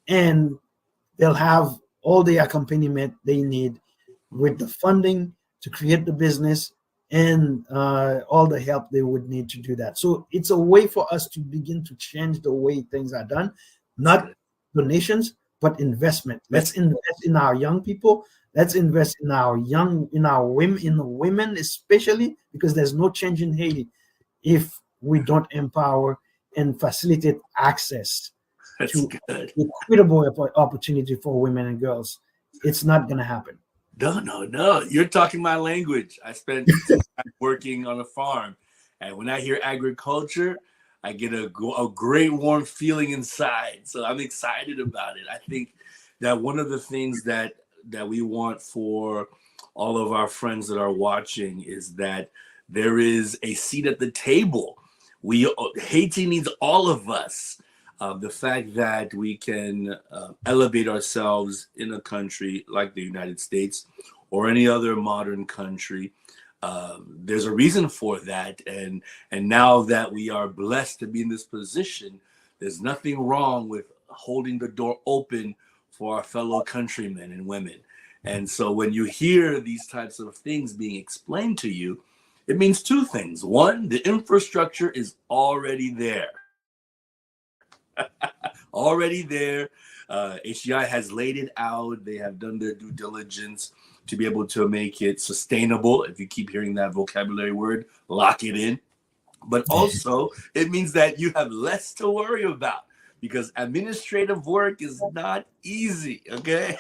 and they'll have all the accompaniment they need with the funding to create the business and all the help they would need to do that. So it's a way for us to begin to change the way things are done, not donations, but investment. Let's invest in our young people. Let's invest in our women, especially because there's no change in Haiti if we don't empower and facilitate access to equitable opportunity for women and girls. It's not going to happen. No. You're talking my language. I spent time working on a farm, and when I hear agriculture, I get a great warm feeling inside. So I'm excited about it. I think that one of the things that we want for all of our friends that are watching is that there is a seat at the table. Haiti needs all of us. The fact that we can elevate ourselves in a country like the United States or any other modern country, there's a reason for that. And now that we are blessed to be in this position, there's nothing wrong with holding the door open for our fellow countrymen and women. And so when you hear these types of things being explained to you, it means two things. One, the infrastructure is already there. Already there. HDI has laid it out. They have done their due diligence to be able to make it sustainable. If you keep hearing that vocabulary word, lock it in. But also, it means that you have less to worry about because administrative work is not easy, okay?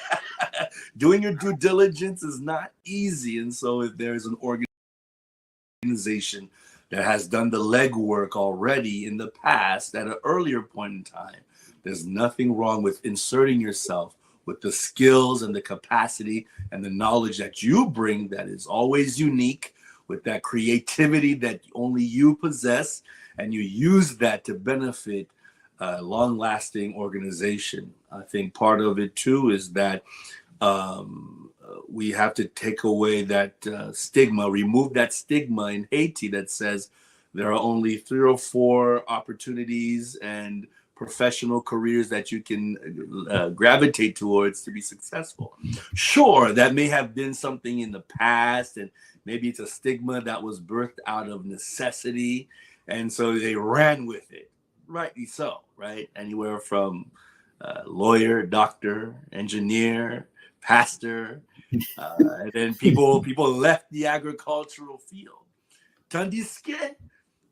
Doing your due diligence is not easy. And so if there's an organization that has done the legwork already in the past at an earlier point in time, there's nothing wrong with inserting yourself with the skills and the capacity and the knowledge that you bring that is always unique, with that creativity that only you possess, and you use that to benefit a long-lasting organization. I think part of it too is that we have to take away that stigma, remove that stigma in Haiti that says there are only 3 or 4 opportunities and professional careers that you can gravitate towards to be successful. Sure, that may have been something in the past, and maybe it's a stigma that was birthed out of necessity, and so they ran with it. Rightly so, right? Anywhere from lawyer, doctor, engineer, pastor, and then people left the agricultural field. Tandis que,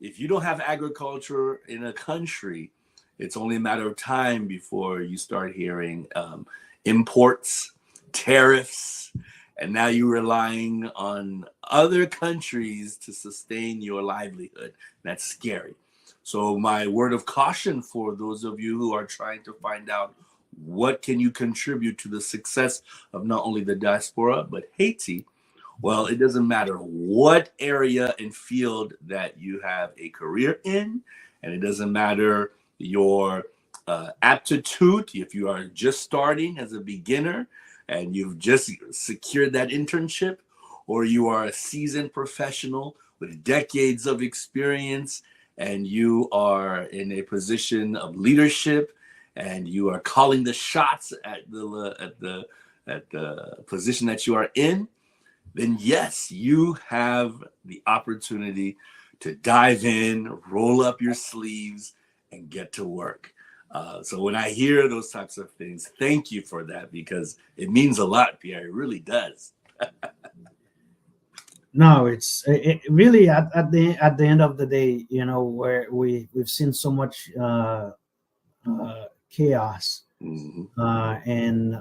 if you don't have agriculture in a country, it's only a matter of time before you start hearing imports, tariffs, and now you're relying on other countries to sustain your livelihood. That's scary. So my word of caution for those of you who are trying to find out what can you contribute to the success of not only the diaspora, but Haiti, well, it doesn't matter what area and field that you have a career in, and it doesn't matter your aptitude. If you are just starting as a beginner and you've just secured that internship, or you are a seasoned professional with decades of experience and you are in a position of leadership and you are calling the shots at the position that you are in, then yes, you have the opportunity to dive in, roll up your sleeves, and get to work. So when I hear those types of things, thank you for that, because it means a lot, Pierre. It really does. No, it really at the end of the day, where we've seen so much chaos and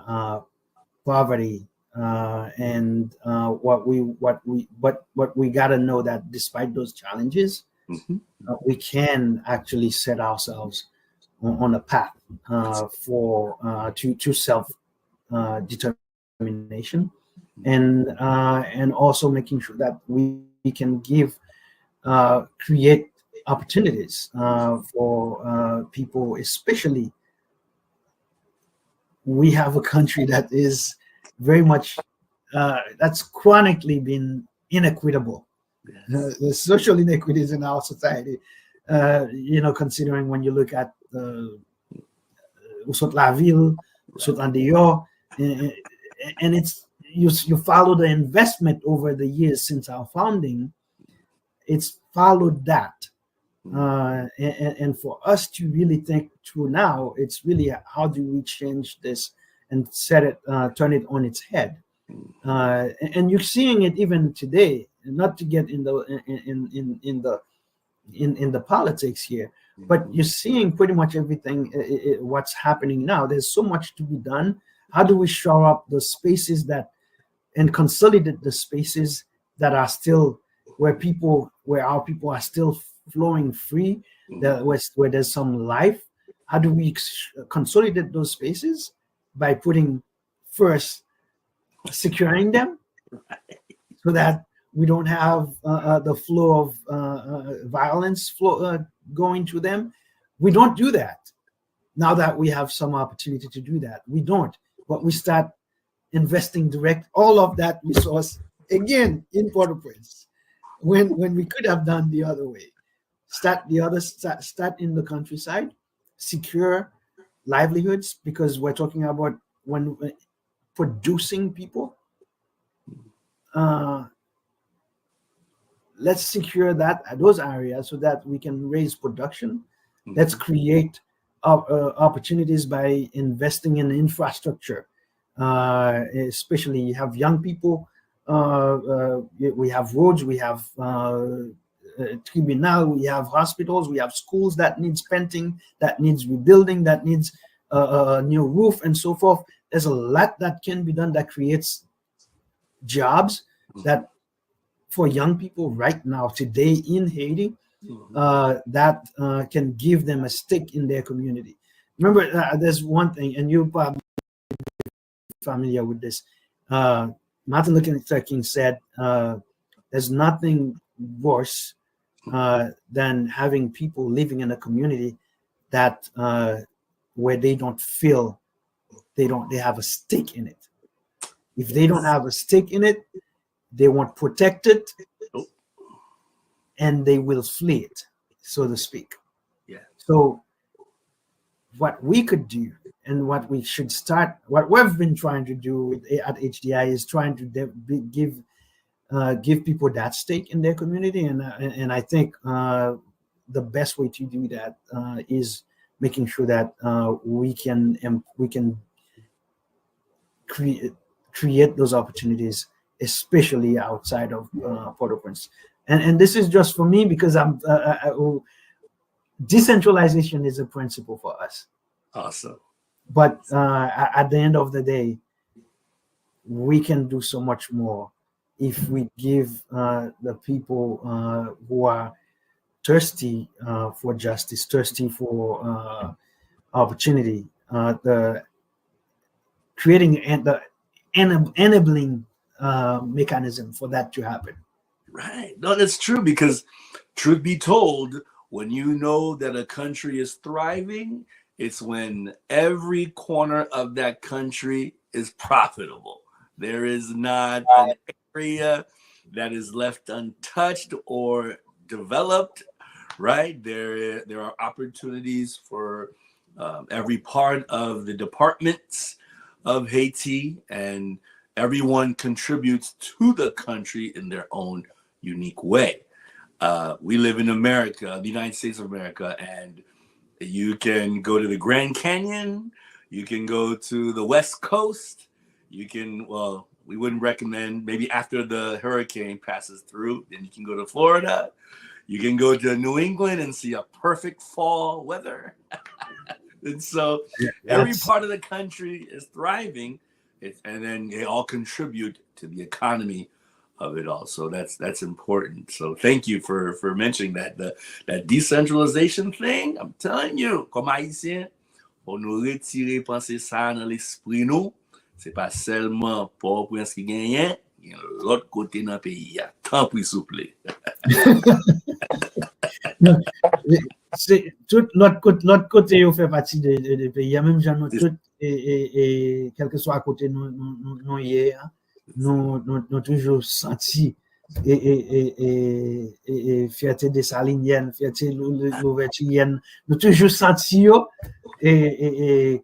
poverty, and what we got to know that despite those challenges, we can actually set ourselves on a path for to self determination, and also making sure that we can create opportunities for people, especially we have a country that is very much that's chronically been inequitable. The social inequities in our society, considering when you look at Usot La Ville, Usot Andeyo, and it's you follow the investment over the years since our founding, it's followed that. And for us to really think through now, it's really how do we change this and turn it on its head. And you're seeing it even today. Not to get in the politics here, but you're seeing pretty much everything. What's happening now? There's so much to be done. How do we shore up the spaces and consolidate the spaces that are still where our people are still flowing free, where there's some life? How do we consolidate those spaces? By putting first securing them, so that we don't have the flow of violence going to them. We don't do that. Now that we have some opportunity to do that, we don't. But we start investing all of that resource again in Port-au-Prince, when we could have done the other way. Start in the countryside, secure livelihoods, because we're talking about when producing people. Let's secure those areas so that we can raise production. Let's create opportunities by investing in infrastructure. Especially, you have young people. We have roads. We have tribunal. We have hospitals. We have schools that needs painting, that needs rebuilding, that needs a new roof, and so forth. There's a lot that can be done that creates jobs that for young people right now today in Haiti, that can give them a stake in their community. Remember, there's one thing, and you're probably familiar with this. Martin Luther King said, "There's nothing worse than having people living in a community that where they don't feel they have a stake in it. If they don't have a stake in it, they won't protect it, and they will flee it, so to speak." Yeah. So what we could do, and what we should start, what we've been trying to do at HDI, is trying to give people that stake in their community, and I think the best way to do that is making sure that we can create those opportunities, especially outside of Port-au-Prince. And this is just for me, because decentralization is a principle for us. Awesome. But at the end of the day, we can do so much more if we give the people who are thirsty for justice, thirsty for opportunity, creating the enabling mechanism for that to happen. Right. No, that's true, because truth be told, when you know that a country is thriving, it's when every corner of that country is profitable. There is not an area that is left untouched or developed, right? There are opportunities for every part of the departments of Haiti, and everyone contributes to the country in their own unique way. We live in America, the United States of America, and you can go to the Grand Canyon, you can go to the West Coast, you can, well, we wouldn't recommend, maybe after the hurricane passes through, then you can go to Florida, you can go to New England and see a perfect fall weather. And so every part of the country is thriving, and then they all contribute to the economy of it all. So that's important. So thank you for mentioning that. That decentralization thing, I'm telling you, comme Haïtien, on nous retire penser ça dans l'esprit nous. C'est pas seulement Port-au-Prince qui gagne, il y a l'autre côté dans le pays. Tant pis, s'il vous plaît. C'est tout l'autre côté on fait partie des pays. Même gens nous tout et quel que soit à côté nous hier, nous toujours senti et fierté des saliniennes, fierté l'ouverturienne, nous toujours senti et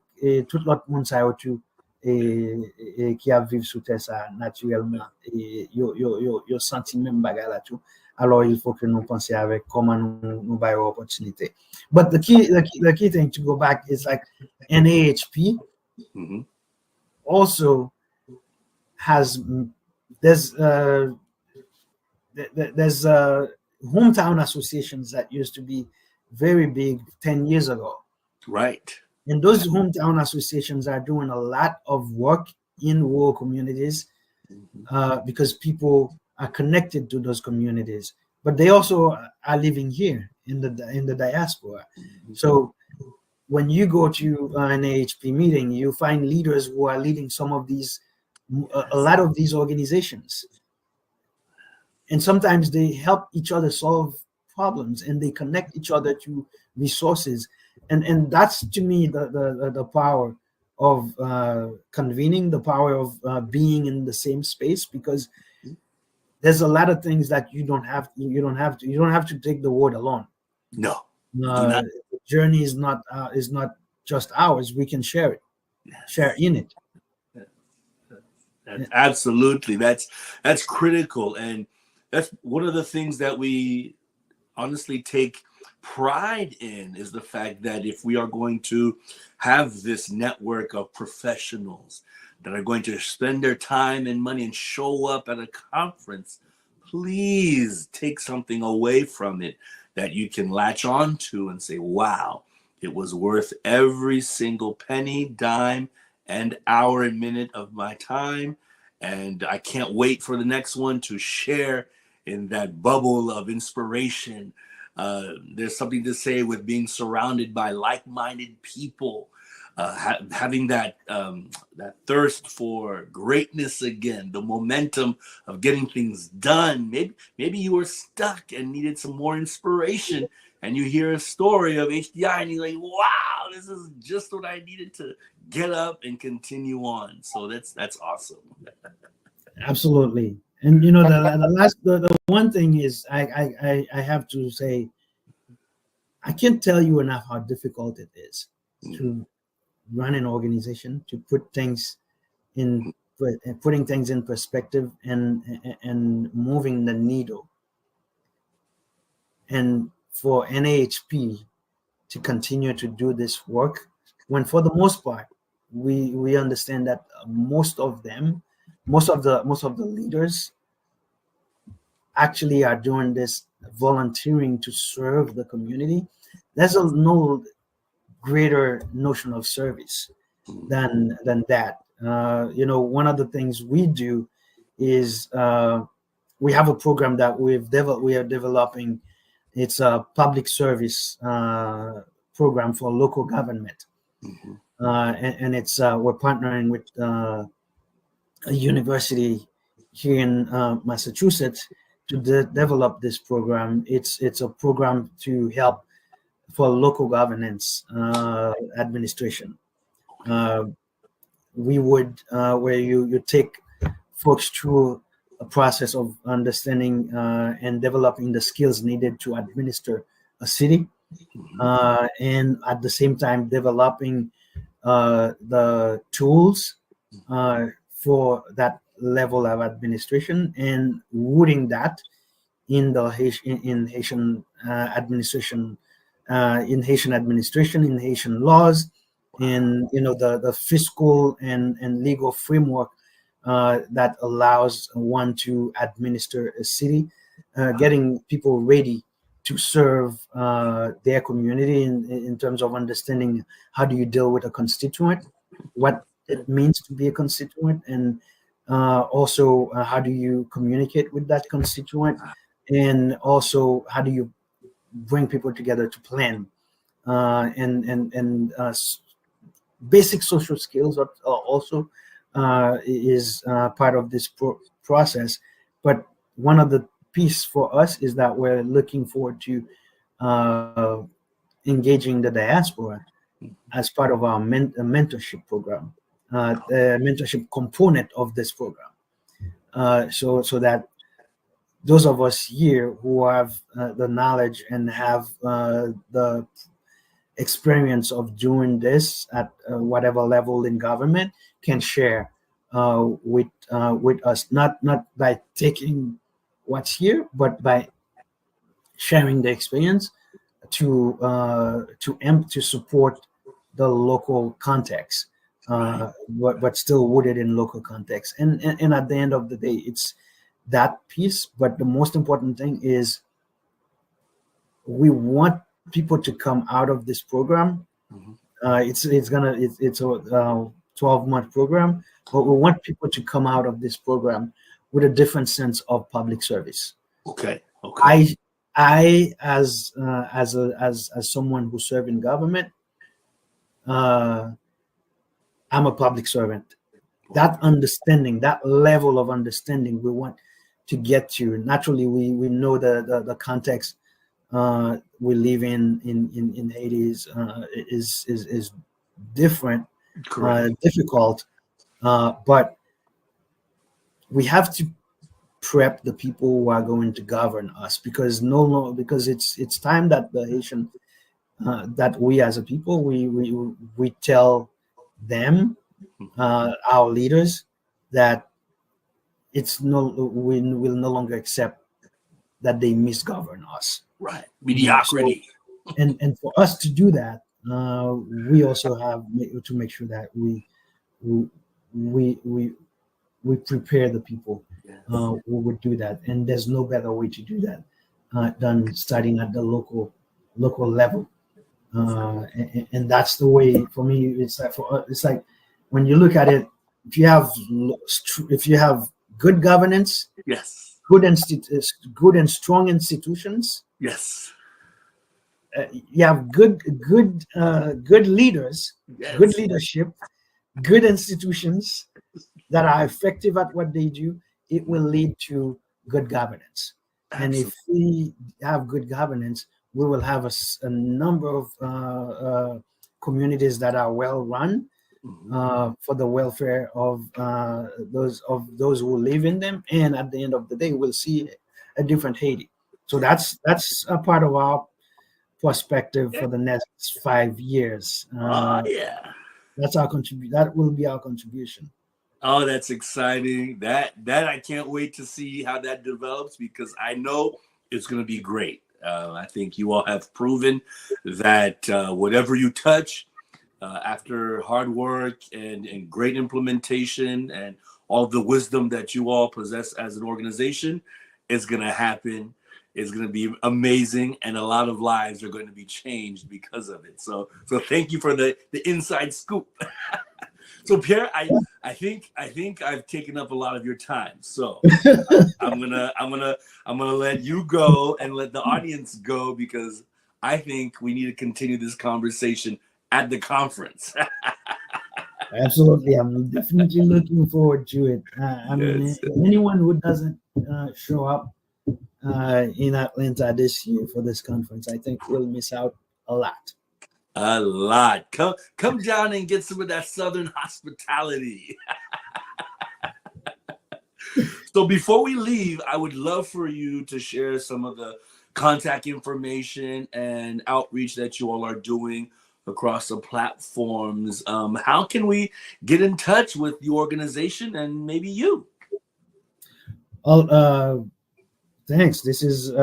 tout l'autre monde ça autour et qui a vécu sous terre ça naturellement et yo senti même bagarre là tout. Alors il faut que nous pensions avec comment nous bailler opportunité. But the key thing to go back is like NAAHP also has there's hometown associations that used to be very big 10 years ago. Right. And those hometown associations are doing a lot of work in rural communities because people are connected to those communities, but they also are living here in the diaspora. So when you go to an NAAHP meeting, you find leaders who are leading some of these, a lot of these organizations, and sometimes they help each other solve problems and they connect each other to resources, and that's to me the power of convening, the power of being in the same space, because there's a lot of things that you don't have to take the word alone. No, the journey is not just ours. We can share it, share in it. Absolutely, that's critical, and that's one of the things that we honestly take pride in, is the fact that if we are going to have this network of professionals that are going to spend their time and money and show up at a conference, please take something away from it that you can latch on to and say, wow, it was worth every single penny, dime, and hour and minute of my time. And I can't wait for the next one to share in that bubble of inspiration. There's something to say with being surrounded by like-minded people, having that thirst for greatness again, the momentum of getting things done. Maybe you were stuck and needed some more inspiration, and you hear a story of HDI and you're like, wow, this is just what I needed to get up and continue on. So that's awesome. Absolutely. And you know, the one thing is I have to say, I can't tell you enough how difficult it is to run an organization, to put things in, putting things in perspective and moving the needle. And for NAAHP to continue to do this work, when for the most part, we understand that most of the leaders actually are doing this volunteering to serve the community. There's no greater notion of service than that. You know, one of the things we do is we have a program that we are developing. It's a public service program for local government, and it's we're partnering with a university here in Massachusetts to develop this program. It's a program to help for local governance administration. We would where you take folks through a process of understanding and developing the skills needed to administer a city, and at the same time developing the tools for that level of administration, and rooting that in the Haitian administration, in Haitian laws, and you know the fiscal and legal framework that allows one to administer a city, getting people ready to serve their community in terms of understanding how do you deal with a constituent, what it means to be a constituent, and also how do you communicate with that constituent, and also how do you bring people together to plan, and basic social skills are also is part of this process. But one of the piece for us is that we're looking forward to engaging the diaspora as part of our mentorship program, the mentorship component of this program. So that those of us here who have the knowledge and have the experience of doing this at whatever level in government can share with us, not by taking what's here, but by sharing the experience to support the local context, but still rooted in local context. And at the end of the day, it's that piece. But the most important thing is we want people to come out of this program. It's a 12-month program, but we want people to come out of this program with a different sense of public service. Okay. I as someone who served in government, I'm a public servant. That understanding, that level of understanding, we want to get to. Naturally, we know the context we live in Haiti is different, difficult, but we have to prep the people who are going to govern us, because it's time that the Haitian that we as a people we tell them, our leaders, that we will no longer accept that they misgovern us. Right, mediocrity. So, and for us to do that, we also have to make sure that we prepare the people who would do that. And there's no better way to do that than starting at the local level. And that's the way for me. It's like when you look at it, if you have good governance, yes, good and strong institutions, yes, you have good leaders, yes, good leadership, good institutions that are effective at what they do, it will lead to good governance. Absolutely. And if we have good governance, we will have a number of communities that are well run for the welfare of those who live in them. And at the end of the day, we'll see a different Haiti. So that's a part of our perspective for the next 5 years. That's our contribution. That will be our contribution. Oh, that's exciting. That I can't wait to see how that develops, because I know it's going to be great. I think you all have proven that whatever you touch, after hard work and great implementation and all the wisdom that you all possess as an organization, is going to happen. It's going to be amazing, and a lot of lives are going to be changed because of it. So thank you for the inside scoop. So Pierre, I think I've taken up a lot of your time. So I'm gonna let you go and let the audience go, because I think we need to continue this conversation at the conference. Absolutely, I'm definitely looking forward to it. I mean, anyone who doesn't show up in Atlanta this year for this conference, I think will miss out a lot. A lot. Come down and get some of that Southern hospitality. So before we leave, I would love for you to share some of the contact information and outreach that you all are doing across the platforms. How can we get in touch with the organization and maybe you? Thanks. This is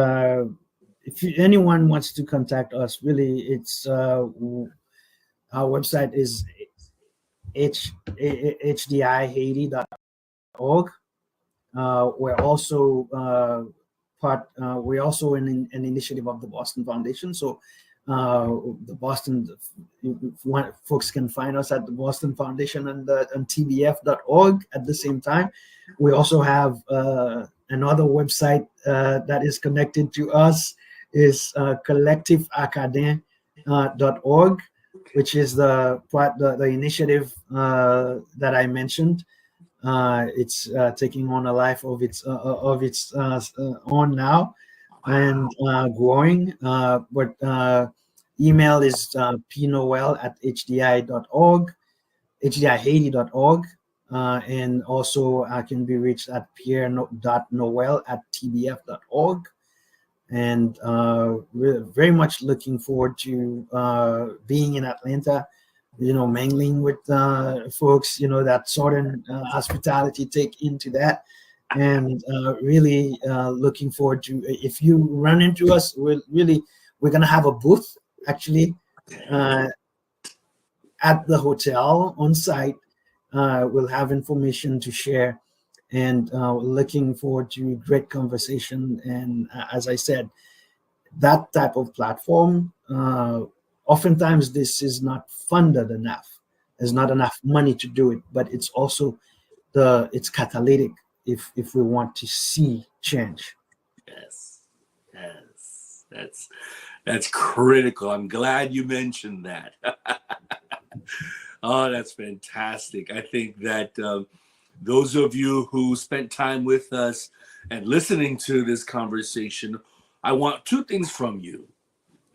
if anyone wants to contact us, really, it's our website is HDIHaiti.org. We're also we're also in an initiative of the Boston Foundation. So the Boston, folks can find us at the Boston Foundation and tbf.org at the same time. We also have another website that is connected to us, is collectiveacadien.org, which is the initiative that I mentioned. It's taking on a life of its own now, and growing. But email is pnoel@hdi.org, hdihaiti.org, and also I can be reached at pierre.noel@tbf.org. And we're very much looking forward to being in Atlanta, mingling with folks, that Southern hospitality take into that. And really looking forward to, if you run into us, we're going to have a booth actually at the hotel on site. We'll have information to share, and looking forward to great conversation. And as I said, that type of platform, oftentimes this is not funded enough. There's not enough money to do it, but it's also it's catalytic if we want to see change. Yes, that's critical. I'm glad you mentioned that. Oh, that's fantastic. I think that those of you who spent time with us and listening to this conversation, I want two things from you.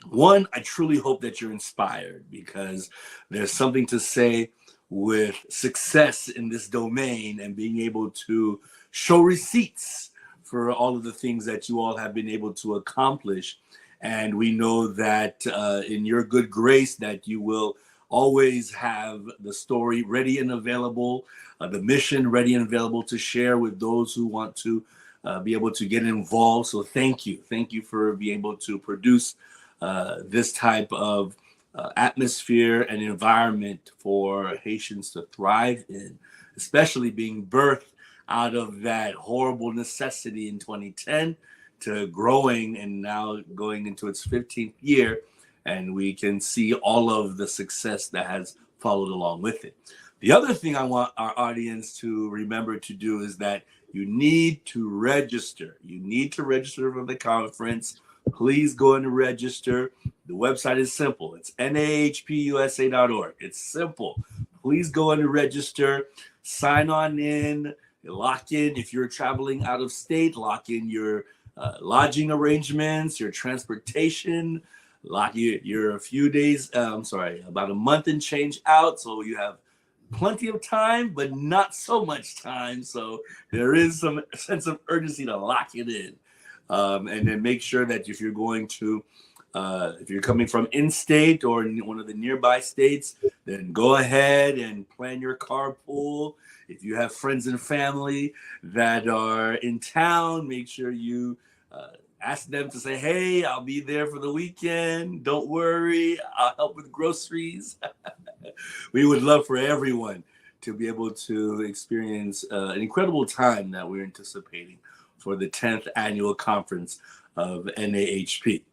One, I truly hope that you're inspired, because there's something to say with success in this domain and being able to show receipts for all of the things that you all have been able to accomplish. And we know that in your good grace that you will always have the story ready and available, the mission ready and available to share with those who want to be able to get involved. So thank you. Thank you for being able to produce this type of atmosphere and environment for Haitians to thrive in, especially being birthed out of that horrible necessity in 2010 to growing and now going into its 15th year. And we can see all of the success that has followed along with it. The other thing I want our audience to remember to do is that you need to register. You need to register for the conference. Please go and register. The website is simple. It's NAAHPUSA.org. It's simple. Please go and register. Sign on in. Lock in, if you're traveling out of state, lock in your lodging arrangements, your transportation. You're a few days, about a month and change out. So you have plenty of time, but not so much time. So there is some sense of urgency to lock it in. And then make sure that if you're going to, if you're coming from in-state or in one of the nearby states, then go ahead and plan your carpool. If you have friends and family that are in town, make sure you ask them to say, hey, I'll be there for the weekend. Don't worry, I'll help with groceries. We would love for everyone to be able to experience an incredible time that we're anticipating for the 10th annual conference of NAAHP.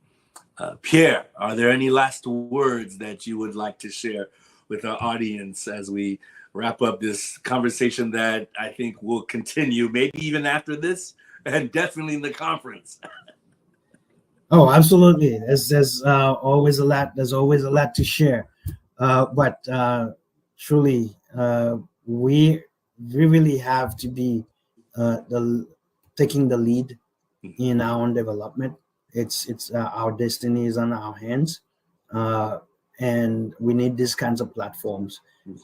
Pierre, are there any last words that you would like to share with our audience as we wrap up this conversation that I think will continue maybe even after this, and definitely in the conference? Oh, absolutely. There's always a lot. There's always a lot to share. But truly, we really have to be taking the lead in our own development. It's our destiny is on our hands, and we need these kinds of platforms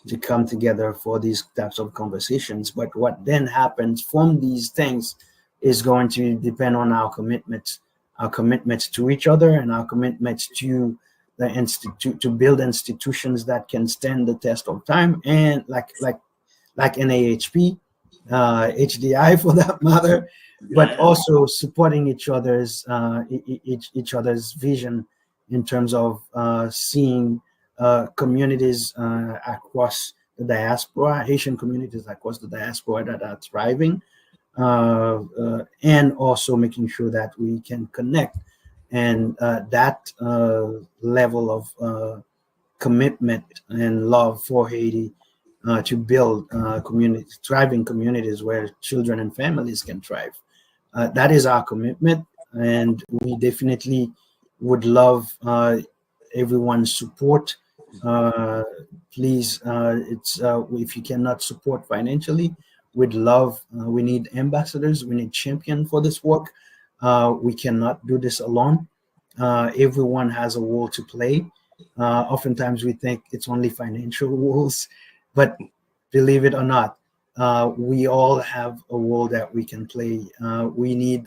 to come together for these types of conversations. But what then happens from these things is going to depend on our commitments to each other, and our commitments to the institute, to build institutions that can stand the test of time, and like NAAHP, HDI for that matter, but also supporting each other's vision in terms of seeing communities across the diaspora, Haitian communities across the diaspora that are thriving, and also making sure that we can connect. And that level of commitment and love for Haiti to build thriving communities where children and families can thrive. That is our commitment, and we definitely would love everyone's support. Please, it's if you cannot support financially, we'd love. We need ambassadors. We need champions for this work. We cannot do this alone. Everyone has a role to play. Oftentimes we think it's only financial roles, but believe it or not, we all have a role that we can play. We need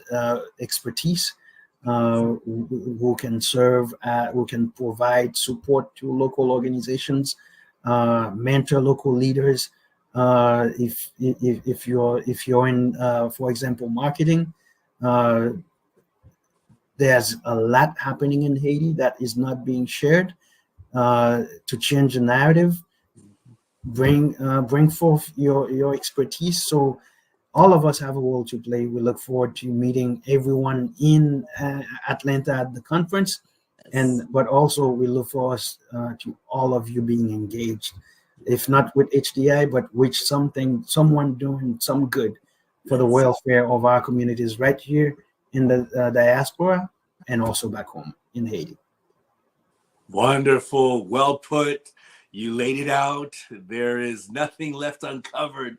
expertise who can serve, who can provide support to local organizations, mentor local leaders. If you're in, for example, marketing, there's a lot happening in Haiti that is not being shared. To change the narrative, bring forth your expertise. So all of us have a role to play. We look forward to meeting everyone in Atlanta at the conference, but also we look forward to all of you being engaged, if not with HDI, but with someone doing some good for the welfare of our communities right here in the diaspora and also back home in Haiti. Wonderful. Well put. You laid it out. There is nothing left uncovered.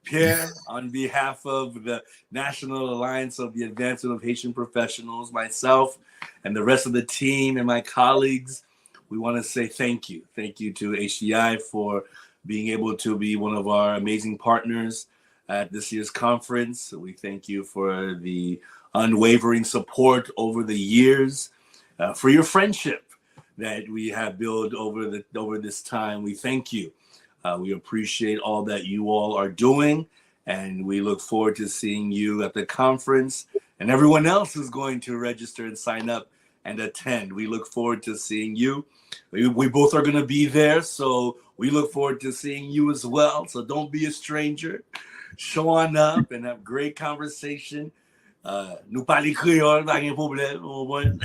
Pierre, on behalf of the National Alliance of the Advancement of Haitian Professionals, myself, and the rest of the team and my colleagues, we want to say thank you. Thank you to HDI for being able to be one of our amazing partners at this year's conference. We thank you for the unwavering support over the years, for your friendship that we have built over this time. We thank you. We appreciate all that you all are doing, and we look forward to seeing you at the conference and everyone else who's going to register and sign up and attend. We look forward to seeing you. We both are going to be there, so we look forward to seeing you as well. So don't be a stranger. Show on up and have great conversation. Nous parlons créole, pas de problème.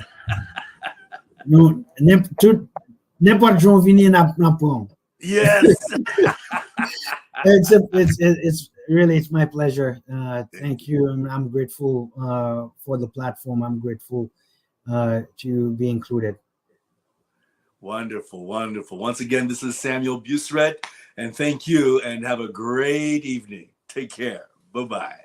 No, n'importe Jean Vini n'apprend. Yes. It's really, it's my pleasure. Thank you. And I'm grateful for the platform. I'm grateful to be included. Wonderful, wonderful. Once again, this is Samuel Buissereth, and thank you, and have a great evening. Take care. Bye-bye.